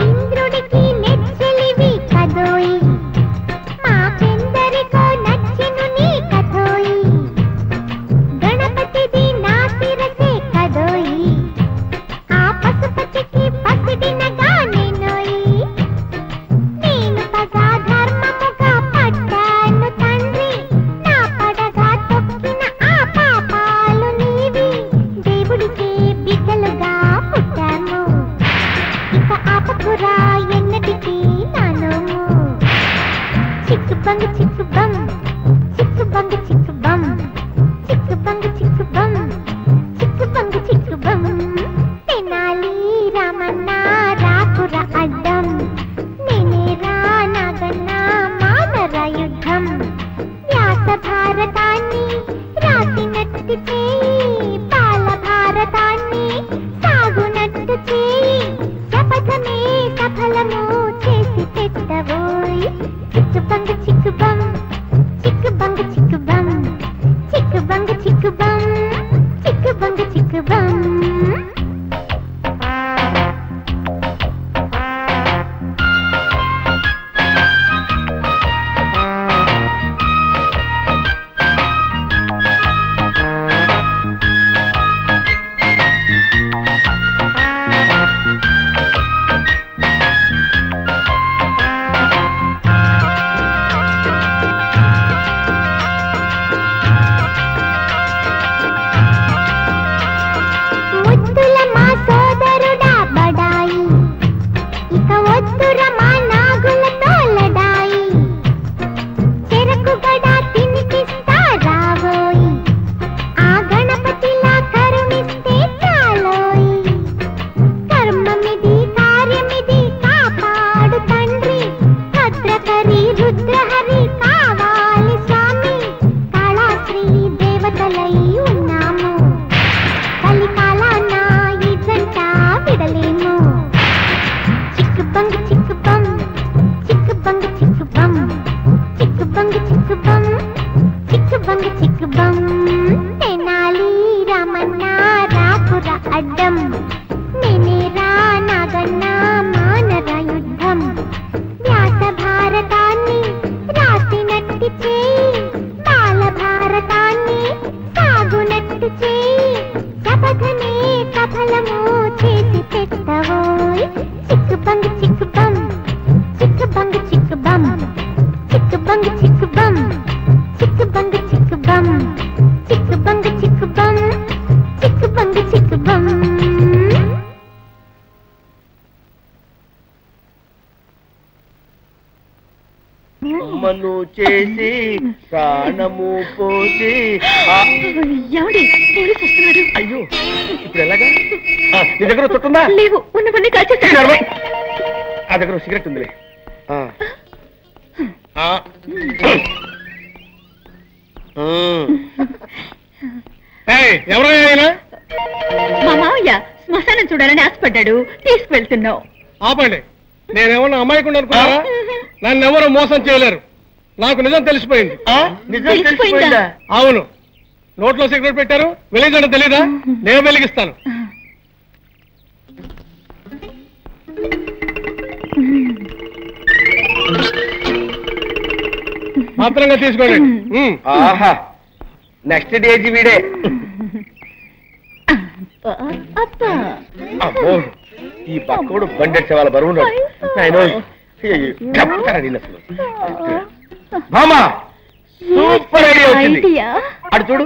ఇంద్రుడికి నెచ్చలివి కదోయి, మాకెందరికో నచ్చెను నీ కథోయి. గణపతిది నా శిరసే కదోయి, ఆ పశుపతికి పసిడినగా నేనోయి. నేను పగా ధర్మముగా పడ్డాను తండ్రి, నా పడగా తొక్కిన ఆ పాపాలు నీవి. దేవుడికే బిడ్డలుగా పుట్టాము, ఇక ఆపకురా ఎన్నటికీ నానోము. చిక్కుబంగు చిక్కుబం, చిక్కుబంగు చిక్కుబం, చిక్కుబంగు చిక్కుబం, చిక్కుబంగు చిక్కుబం. తెనాలి రామన్న రాకుర అడ్డం, నేనేరా నాగన్న మానర యుద్ధం. వ్యాస భారతాన్ని రాసినట్టు చేయి, పాల భారతాన్ని సాగునట్టు చేయి. శపథమే సఫలము చేసి పెట్టబోయి. చిక్కుబంగు చిక్కుబం, చిక్కుబంగు చిక్కుబం, చిక్కుబంగు చిక్కుబం, చిక్కుబంగు చిక్కుబం. అడ్డం నేనేరా నాగన్నా మానర యుద్ధం వ్యాస భారతాన్ని రాసినట్టి చేయి బాల భారతాన్ని సాగునట్టు చేయి శపథనే సఫలము చేసి పెట్టవోయ్ చిక్కుబంగ్ చిక్కుబం చిక్కుబంగ్ చిక్కుబం చిక్కుబంగ్ చిక్కుబం చిక్కుబంగ్ చిక్కుబం చిక్కుబంగ్ చిక్కుబం చిక్కుబంగ్ చిక్కుబం అమ్మను చేసి ప్రాణము పోసి ఎవడి పోలీసు వస్తున్నాడు. అయ్యో ఇప్పుడు ఎలాగా నీ దగ్గర చుట్టుందా? లేవు, ఉన్నవన్నీ కాల్చేస్తాడు. ఆ దగ్గర సిగరెట్ ఉందిలే. ఎవరైనా మా మావయ్య శ్మశానం చూడాలని ఆశపడ్డాడు, తీసుకువెళ్తున్నావు. ఆపండి, నేనేమన్నా అమ్మాయికుండా అనుకున్నారా? నన్ను ఎవరు మోసం చేయలేరు. నాకు నిజం తెలిసిపోయింది. తెలిసిపోయిందా? అవును, నోట్లో సిగరెట్ పెట్టారు, వెలిగించడం తెలీదా? నేను వెలిగిస్తాను. మాత్రంగా తీసుకోండి. ఆహా, నెక్స్ట్ డేజీ వీడే. అమ్మో, ఈ పక్కోడు బండెట్ వాళ్ళ బరువు మామా, సూపర్ ఐడియా వచ్చింది. అటు చూడు,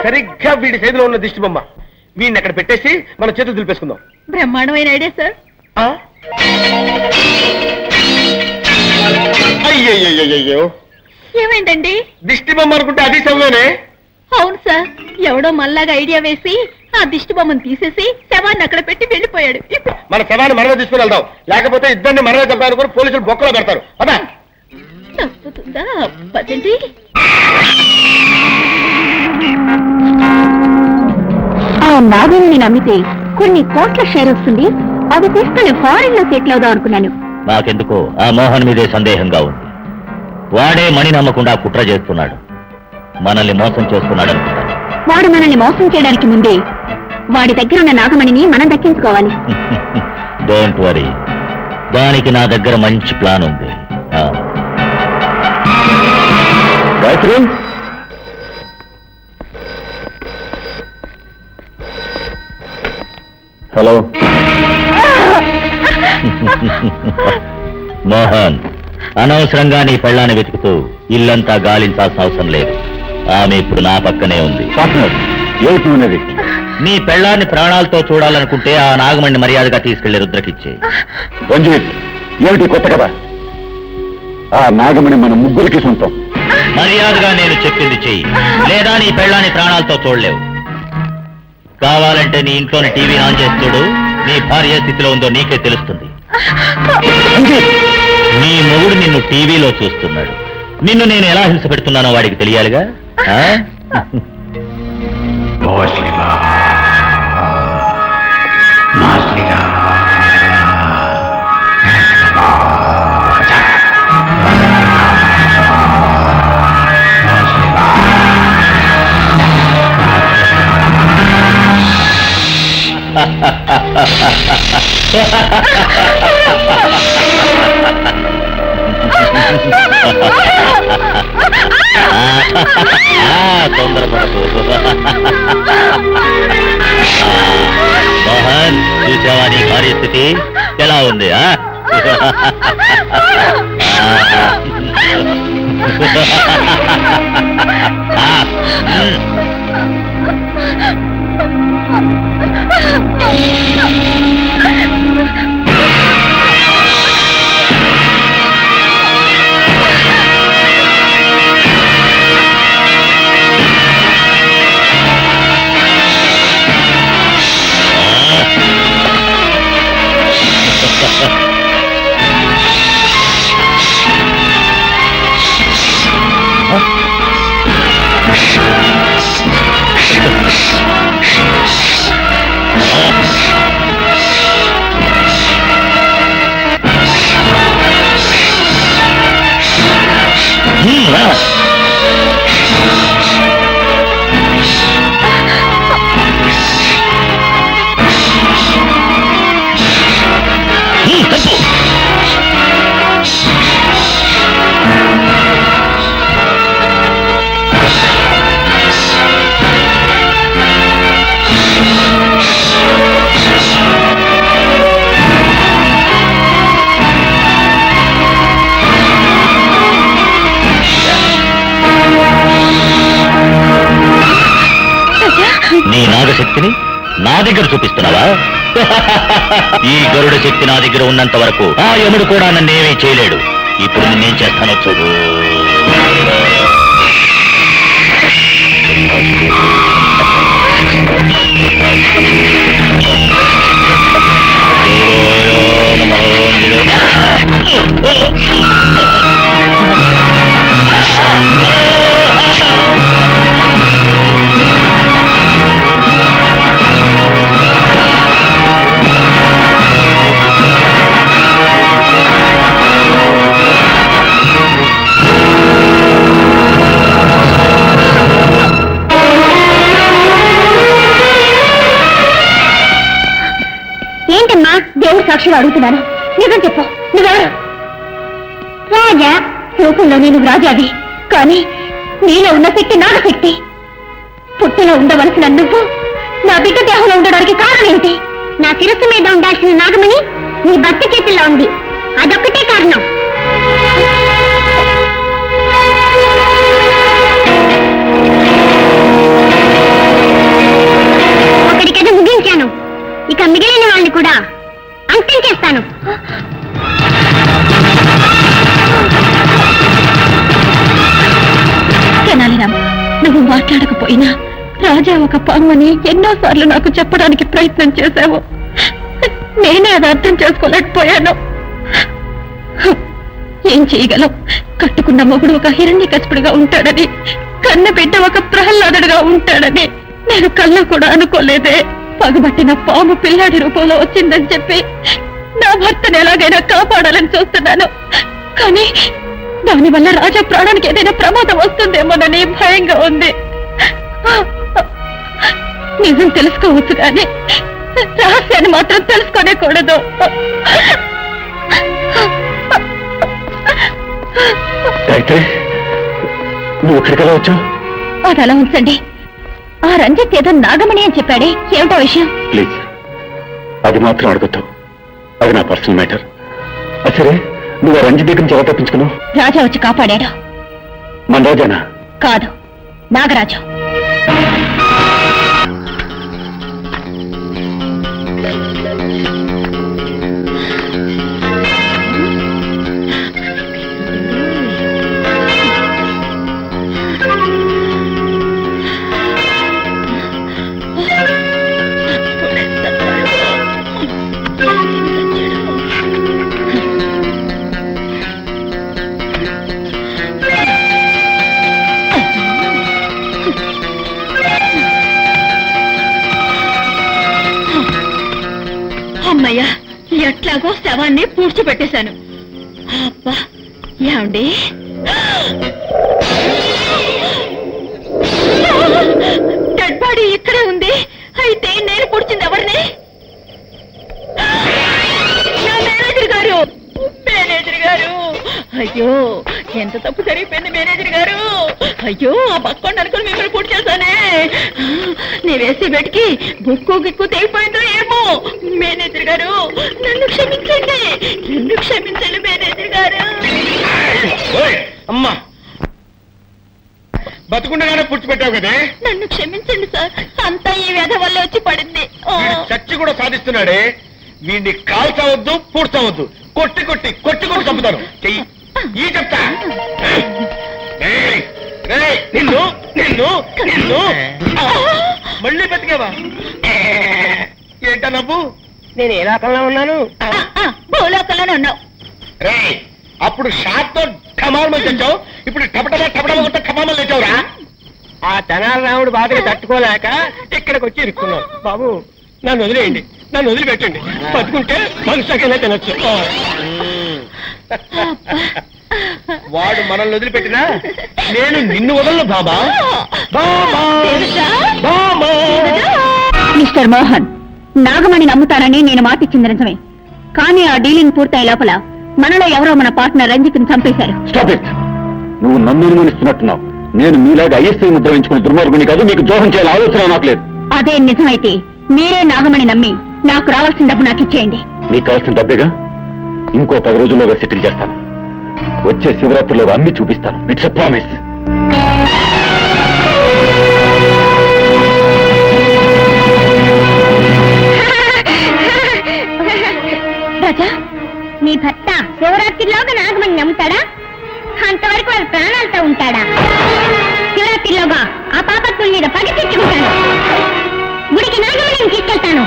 సరిగ్గా వీడి సైజులో ఉన్న దిష్టి బొమ్మ. వీడిని అక్కడ పెట్టేసి మన చేతులు దులిపేసుకుందాం. బ్రహ్మాండమైన ఐడియా సార్. అయ్యయ్యో, ఏమైందండి? దిష్టి బొమ్మ అనుకుంటే అది శవమేనే. అవును సార్, ఎవడో మళ్ళాగా ఐడియా వేసి ఆ దిష్టి బొమ్మను తీసేసి శవాన్ని అక్కడ పెట్టి వెళ్ళిపోయాడు. మన శవాన్ని మనమే తీసుకుని వెళ్దాం, లేకపోతే ఇద్దరిని మనమే చంపాలనుకుని పోలీసులు బొక్కలో పెడతారు. అదా తప్పుతుందా? పదండి. ఆ నాగని నమ్మితే కొన్ని కోట్ల షేర్ వస్తుంది. అది తీసుకుని ఫారిన్ లో సెటిల్ అవుదాం అనుకున్నాను. నాకెందుకో ఆ మోహన్ మీదే సందేహంగా ఉంది. వాడే మణి నమ్మకుండా కుట్ర చేస్తున్నాడు, మనల్ని మోసం చేస్తున్నాడు అనుకుంటాను. వాడు మనల్ని మోసం చేయడానికి ముందే వాడి దగ్గర ఉన్న నాగమణిని మనం దక్కించుకోవాలి. డోంట్ వరీ, దానికి నా దగ్గర మంచి ప్లాన్ ఉంది. హలో మోహన్, అనవసరంగా నీ పెళ్ళాన్ని వెతుకుతూ ఇల్లంతా గాలించాల్సిన అవసరం లేదు. ఆమె ఇప్పుడు నా పక్కనే ఉంది. ఏమిటి? నీ పెళ్ళాన్ని ప్రాణాలతో చూడాలనుకుంటే ఆ నాగమణ్ణి మర్యాదగా తీసుకెళ్లి రుద్రకిచ్చే. ఏమిటి కొత్త కదా? ఆ నాగమణి మన ముగ్గురికి సొంతం. మర్యాదగా నేను చెప్పింది చెయ్యి, లేదా నీ పెళ్ళాన్ని ప్రాణాలతో చూడలేవు. కావాలంటే నీ ఇంట్లోని టీవీ ఆన్ చేసి చూడు, నీ భార్య స్థితిలో ఉందో నీకే తెలుస్తుంది. నీ మొగుడు నిన్ను టీవీలో చూస్తున్నాడు. నిన్ను నేను ఎలా హింస పెడుతున్నానో వాడికి తెలియాలిగా. తొందరపడకు మోహన్, చూసావా నీ భార్య స్థితి ఎలా ఉంది? నీ నాగశక్తిని నా దగ్గర చూపిస్తున్నావా? ఈ గరుడ శక్తి నా దగ్గర ఉన్నంత వరకు ఆ యముడు కూడా నన్నేమీ చేయలేడు. ఇప్పుడు నేనేం చేస్తానో చూడు. ఏంటమ్మా దేవుడు సాక్షిగా అడుగుతున్నాను, నిజం చెప్పు, నువ్వెవరు? రాజా. రూపంలో నేను రాజాది, కానీ నీలో ఉన్న శక్తి నాగశక్తి. పుట్టులో ఉండవలసిన నువ్వు నా బిడ్డ దేహంలో ఉండడానికి కారణం ఏంటి? నా శిరస్సు మీద ఉండాల్సిన నాగమణి నీ భర్త చేతుల్లో ఉంది, అదొక్కటే కారణం. ఒకటికైనా ముగించాను, ఇక మిగిలిన వాళ్ళని కూడా అంతం చేస్తాను. తెనాలిరామ్, నువ్వు మాట్లాడకపోయినా రాజా ఒక పామని ఎన్నోసార్లు నాకు చెప్పడానికి ప్రయత్నం చేశావు. నేనే అది అర్థం చేసుకోలేకపోయాను. ఏం చేయగలం? కట్టుకున్న మొగుడు ఒక హిరణ్యకశిపుడుగా ఉంటాడని, కన్న బిడ్డ ఒక ప్రహ్లాదుడుగా ఉంటాడని నేను కళ్ళ కూడా అనుకోలేదే. పగబట్టిన పాము పిల్లాడి రూపంలో వచ్చిందని చెప్పి నా భర్తను ఎలాగైనా కాపాడాలని చూస్తున్నాను. కానీ దానివల్ల రాజా ప్రాణానికి ఏదైనా ప్రమాదం వస్తుందేమోనని భయంగా ఉంది. నిజం తెలుసుకోవచ్చు కానీ రహస్యాన్ని మాత్రం తెలుసుకోనేకూడదు. అయితే నువ్వు ఇక్కడికెలా వచ్చావు? అది అలా ఉంచండి. ఆ రంజిత్ ఏదో నాగమణి అని చెప్పాడే, ఏమిటో విషయం? ప్లీజ్ అది మాత్రం అడగొద్దు, అది నా పర్సనల్ మ్యాటర్. సరే, నువ్వు ఆ రంజిత్ దగ్గర నుంచి ఎలా తప్పించుకున్నావు? రాజా వచ్చి కాపాడాడు. మన రాజానా? కాదు, నాగరాజు. అమ్మయ్యా, ఎట్లాగో శవాన్ని పూడ్చిపెట్టేశాను. అబ్బా, ఏమండి డెడ్ బాడీ ఇక్కడే ఉంది. అయితే నేను పూడ్చింది ఎవరిని? నా మేనేజర్ గారు. మేనేజర్ గారు, అయ్యో ఎంత తప్పు జరిగిపోయింది మేనేజర్ గారు. అయ్యో, ఆ పక్కండి అనుకుని మిమ్మల్ని పూర్తి చేశానే. నీ వేసే బెట్కి బుక్కు గిక్కు తెగిపోయిందో ఏమో. మేనేజర్ గారు, నన్ను క్షమించండి, నన్ను క్షమించండి మేనేజర్ గారు. అమ్మా, బతుకుండగానే పుచ్చిపెట్టావు కదే. నన్ను క్షమించండి సార్, అంతా ఈ వ్యధ వల్ల వచ్చి పడింది. చచ్చి కూడా సాధిస్తున్నాడే. వీడిని కాల్చవద్దు, పూడ్చవద్దు, కొట్టి కొట్టి కొట్టి కొట్టి చంపుతాను. చెయ్యి ఈ చెప్తా. నిన్ను నిన్ను నిన్ను మళ్ళీ బతికేవా? ఏంటా నవ్వు? నేను ఏ లోకంలో ఉన్నాను? భూలోకంలోనే ఉన్నావు. రే, అప్పుడు షాట్ తో కమాల్మని తెచ్చావు, ఇప్పుడు టపటమా టపటమా కొట్ట కమాల్మని తెచ్చావురా. ఆ తెనాలి రాముడు బాధని తట్టుకోలేక ఇక్కడికి వచ్చి ఇరుక్కున్నావు. బాబు, నన్ను వదిలేయండి, నన్ను వదిలిపెట్టండి. బతుకుంటే మనుషులకైనా తినొచ్చు. వాడు మనల్ని వదిలిపెట్టినా నేను నిన్ను వదలను బాబా. మిస్టర్ మోహన్, నాగమణి నమ్ముతానని నేను మాటిచ్చింది నిజమే, కానీ ఆ డీలింగ్ పూర్తయ్యే లోపల మనలో ఎవరో మన పార్ట్నర్ రంజిత్ని చంపేశారు. Stop it. నువ్వు నన్ను అనుమానిస్తున్నట్టున్నావు. నేను మీలాగా ఐఎస్ఐ ముద్ర వేయించుకుని దుర్మార్గుని కాదు. మీకు ద్రోహం చేయాలని ఆలోచన నాకు లేదు. అదే నిజమైతే మీరే నాగమణి నమ్మి నాకు రావాల్సిన డబ్బు నాకు ఇచ్చేయండి. నీకు కావాల్సిన డబ్బేగా, ఇంకో 10 రోజుల్లోగా సెటిల్ చేస్తాను. వచ్చే శివరాత్రిలో అన్ని చూపిస్తాను. It's a promise. పగ తెచ్చుకుంటాను. గుడికి నాగమణిని తీసుకెళ్తాను.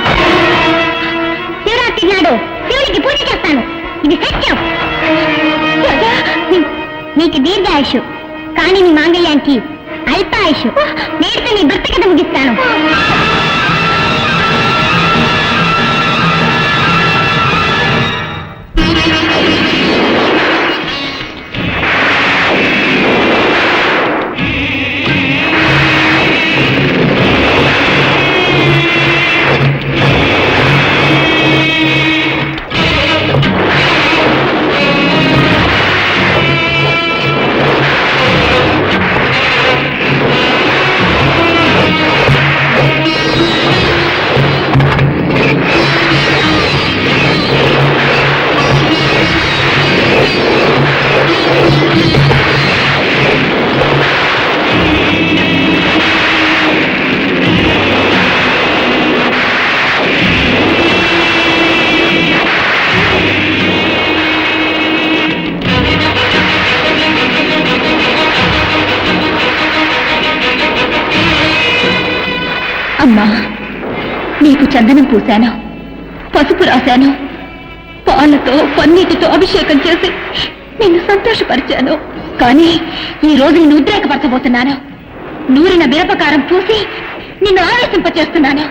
శివరాత్రి నాడు శివుడికి పూజ చేస్తాను. ఇది సత్యం. నీకు దీర్ఘాయుషు, కానీ నీ మాంగళ్యానికి అల్పాయుషు. నేటితో నీ భర్త కథ ముగిస్తాను. అమ్మా, నీకు చందనం పూశాను, పసుపు రాశాను, పాలతో పన్నీటితో అభిషేకం చేసి నిన్ను సంతోషపరిచాను. కానీ ఈ రోజు నిన్ను ఉద్రేకపరచబోతున్నాను. నూరిన మిరపకారం పూసి నిన్ను ఆవేశింపచేస్తున్నాను.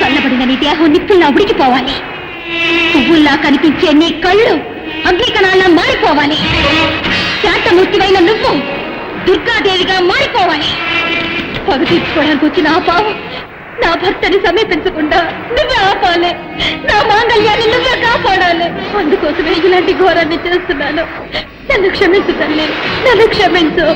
చల్లబడిన నీ దేహం నిప్పుల్లా ఉడికిపోవాలి. పువ్వుల్లా కనిపించే నీ కళ్ళు అగ్నికణాల్లా మారిపోవాలి. శాంతమూర్తివైన నువ్వు దుర్గాదేవిగా మారిపోవాలి. పగ తీర్చుకోవడానికి వచ్చిన ఆ పావం నా భర్తని సమీపించకుండా నువ్వే ఆపాలి. నా మాంగళ్యాన్ని నువ్వే కాపాడాలి. అందుకోసమే ఇలాంటి ఘోరాన్ని చేస్తున్నాను. నన్ను క్షమించు తల్లి, నన్ను క్షమించు.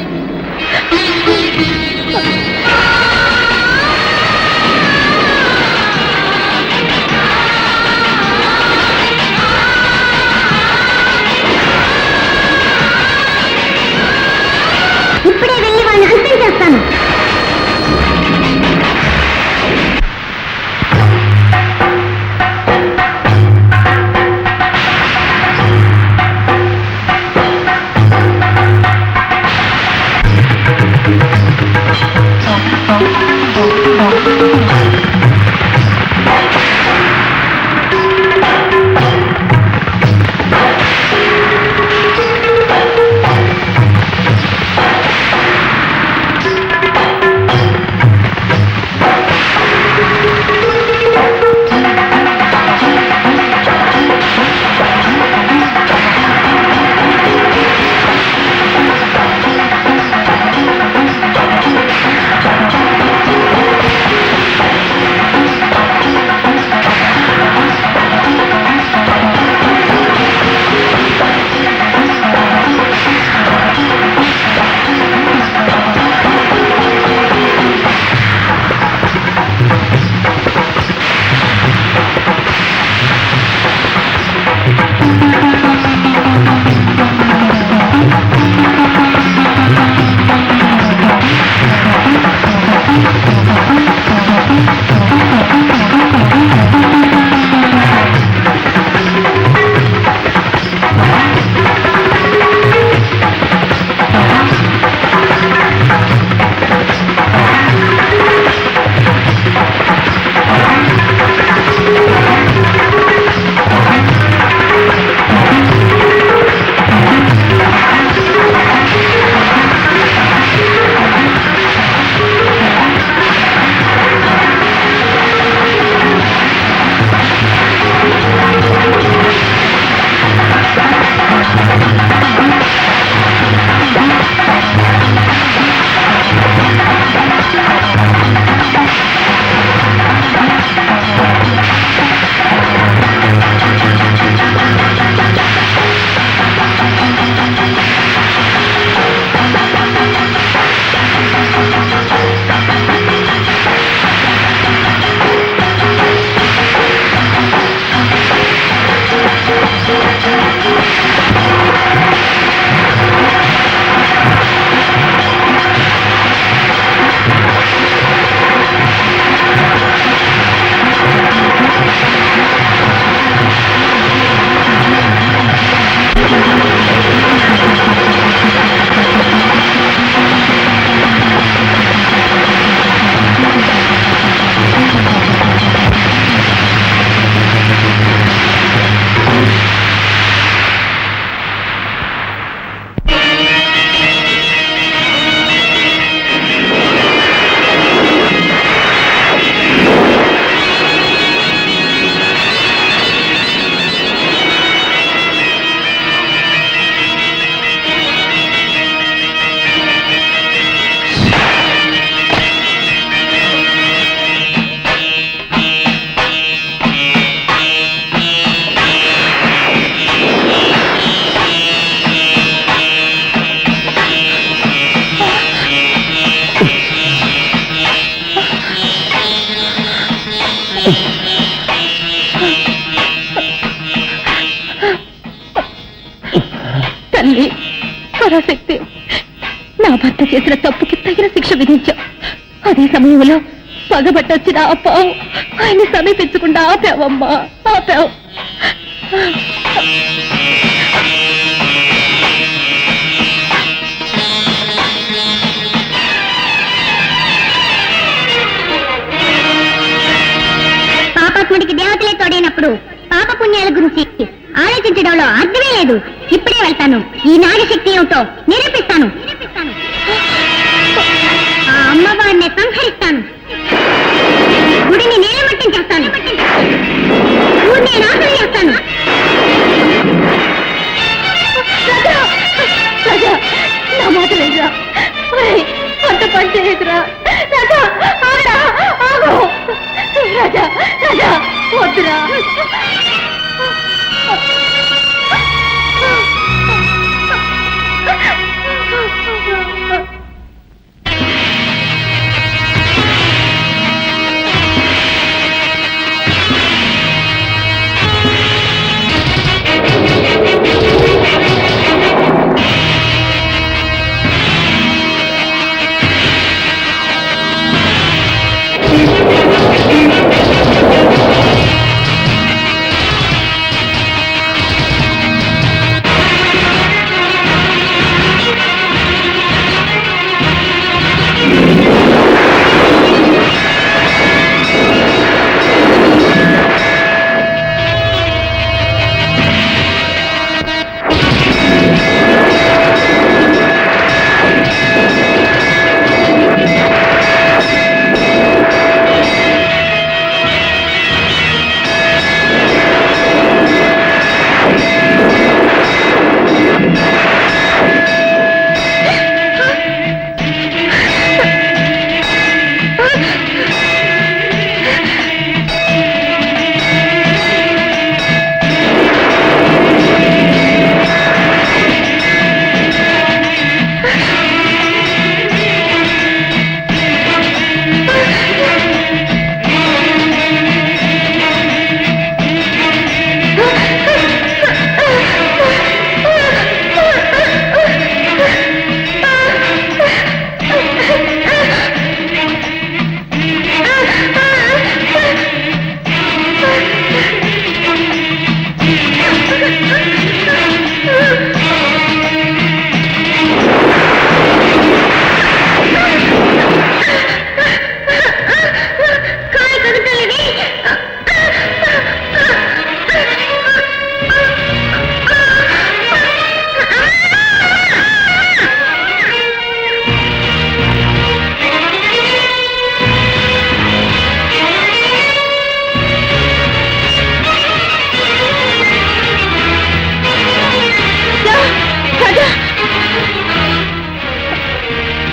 ఇప్పుడే వెళ్ళి వాళ్ళని హత్య చేస్తాను. నా భర్త చేసిన తప్పుకి తగిన శిక్ష విధించావు. అదే సమయంలో పగబట్టొచ్చిన ఆ పావు ఆయన్ని సమీపించకుండా ఆపావమ్మా, ఆపావు. పాపాత్ముడికి దేవతలే తోడైనప్పుడు పాప పుణ్యాల గురించి ఆలోచించడంలో అర్థమే లేదు. ఇప్పుడే వెళ్తాను, ఈ నాగశక్తి ఏమిటో నిరూపిస్తాను. ఆ అమ్మవారిని సంహరిస్తాను, గుడిని నేలమట్టం చేస్తాను, ఊరిని నాశనం చేస్తాను. నా మాట లేదురా, అంత పని చేయదురా రాజా. రాజా రాజా వద్దురా.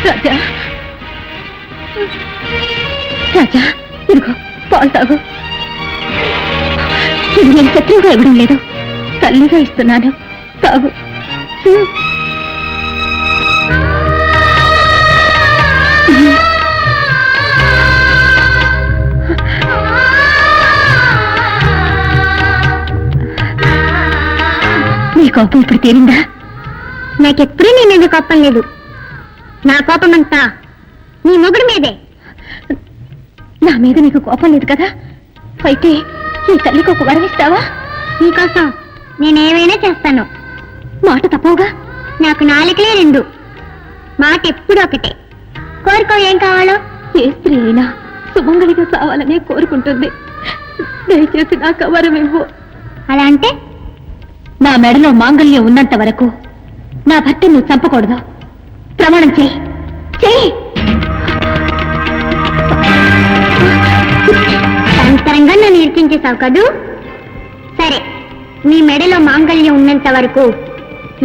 రాజా రాజా ఇదిగో పాలు తాగు. ఇది నేను శత్రువుగా ఇవ్వడం లేదు, తల్లిగా ఇస్తున్నాను, తాగు. నీ కోపం ఇప్పుడు తీరిందా? నాకెప్పుడూ నీ మీద కోపం లేదు. నా కోపం అంతా నీ మొగుడు మీదే. నా మీద నీకు కోపం లేదు కదా, అయితే ఈ తల్లికి ఒక వరం ఇస్తావా? నీకోసం నేనేమైనా చేస్తాను. మాట తప్పవుగా? నాకు నాలుకలే రెండు, మాట ఎప్పుడు ఒకటే. కోరుకో, ఏం కావాలో. ఏ స్త్రీ అయినా సుమంగళిగా కావాలనే కోరుకుంటుంది. దయచేసి నాకు వరం ఇవ్వు. అలా అంటే నా మెడలో మాంగళ్యం ఉన్నంత వరకు నా భర్త నువ్వు చంపకూడదు. ప్రమాణం చెయ్యి, చెయ్యి. అంతరంగా నన్ను ఇరికించేశావు కదూ. సరే, నీ మెడలో మాంగళ్యం ఉన్నంత వరకు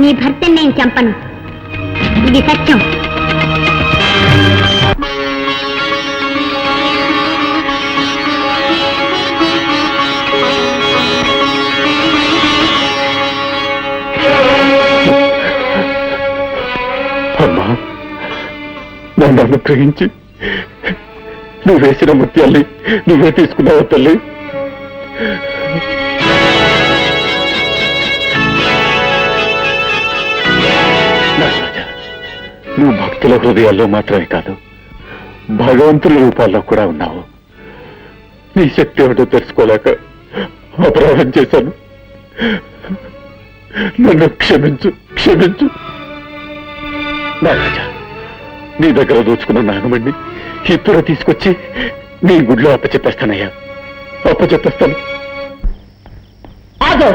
నీ భర్తని నేను చంపను. ఇది సత్యం. అమ్మా, నన్ను అనుగ్రహించి నువ్వు వేసిన ముత్యాల్ని నువ్వే తీసుకున్నావు తల్లి. నువ్వు భక్తుల హృదయాల్లో మాత్రమే కాదు, భగవంతుల రూపాల్లో కూడా ఉన్నావు. నీ శక్తి ఏమిటో తెలుసుకోలేక అపరాధం చేశాను. నన్ను క్షమించు, క్షమించు. నా రాజా, నీ దగ్గర దోచుకున్న నాగమణ్ణి ఇప్పుడు తీసుకొచ్చి నీ గుడిలో అప్పచెప్పేస్తానయ్యా, అప్పచెప్పేస్తాను. ఆగో,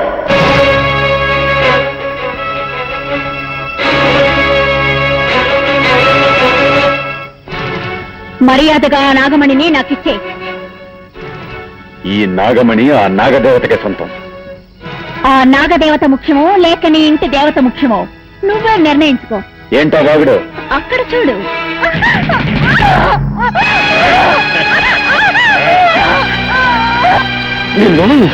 మర్యాదగా ఆ నాగమణిని నాకిచ్చే. ఈ నాగమణి ఆ నాగదేవతకే సొంతం. ఆ నాగదేవత ముఖ్యమో లేక నీ ఇంటి దేవత ముఖ్యమో నువ్వే నిర్ణయించుకో. ఏంటా బాగుడు? అక్కడ చూడు. నిన్ను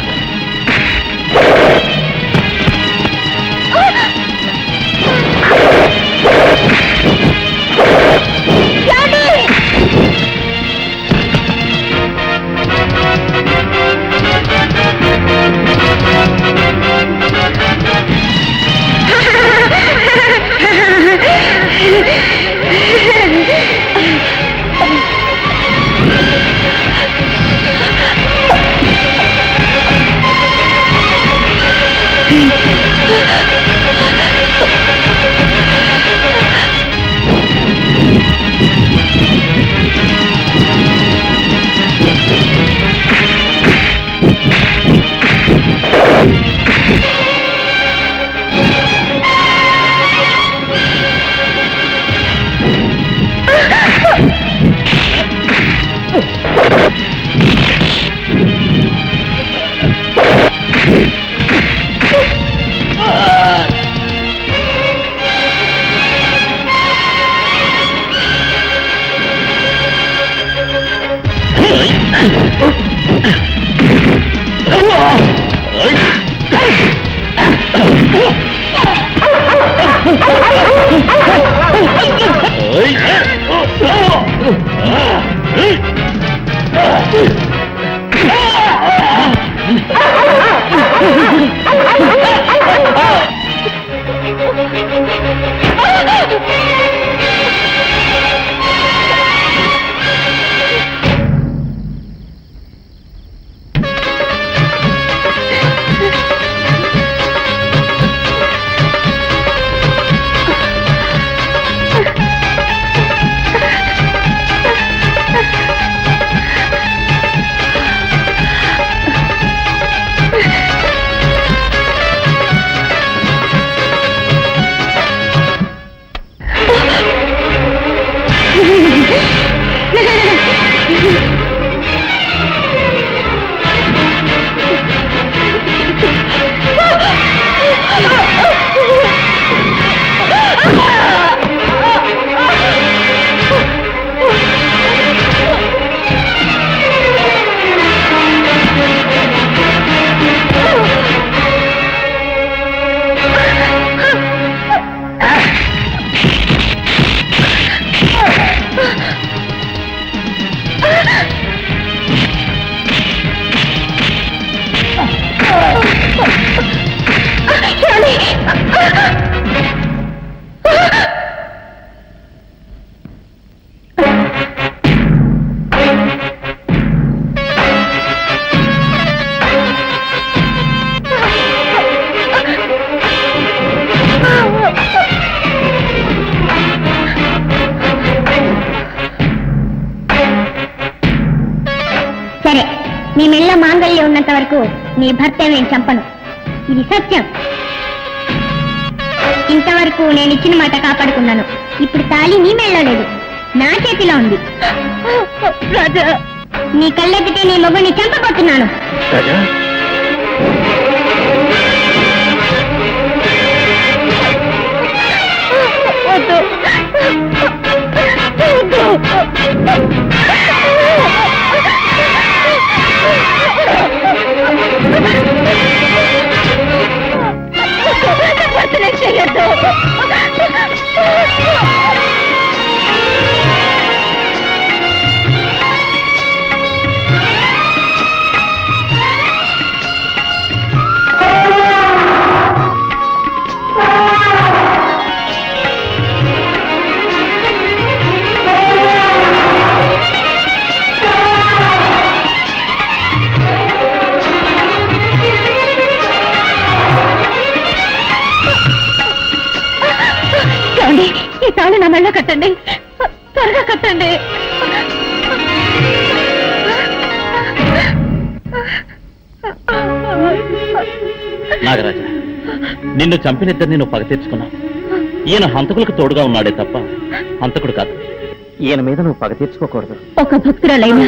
సరే, నీ మెళ్ళ మాంగళ్యం ఉన్నంత వరకు నీ భర్త నేను చంపను. ఇది సత్యం. ఇంతవరకు నేను ఇచ్చిన మాట కాపాడుకున్నాను. ఇప్పుడు తాళి నీ మెళ్ళో లేదు, నా చేతిలో ఉంది. రాజా, నీ కళ్ళెత్తితే నీ మొగుడిని చంపబోతున్నాను. త్వరగా కట్టండి, త్వరగా కట్టండి. నాగరాజా, నిన్ను చంపినిద్దరిని నువ్వు పగ తెచ్చుకున్నావు. ఈయన హంతకులకు తోడుగా ఉన్నాడే తప్ప హంతకుడు కాదు. ఈయన మీద నువ్వు పగ తీర్చుకోకూడదు. ఒక భక్తురాలైనా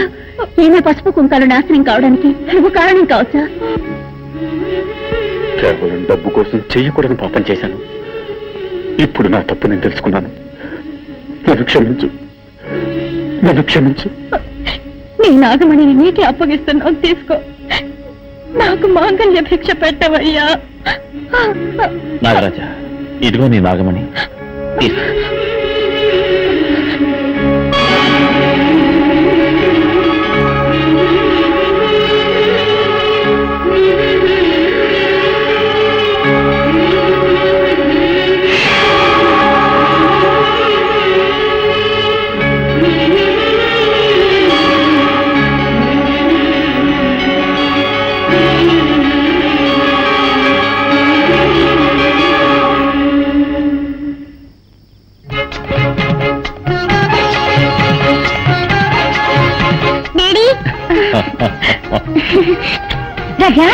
ఈమె పసుపు కుంకాలు నాశనం కావడానికి నువ్వు కారణం కావచ్చా? కేవలం డబ్బు కోసం చెయ్యకూడని పాపం చేశాను. ఇప్పుడు నా తప్పు నేను తెలుసుకున్నాను. నన్ను క్షమించు, నన్ను క్షమించు. నీ నాగమణిని నీకే అప్పగిస్తున్నావు, తీసుకో. నాకు మాంగళ్య భిక్ష పెట్టవయ్యా. నాగరాజా, ఇదిగో నీ నాగమణి, తీసుకో. రాజా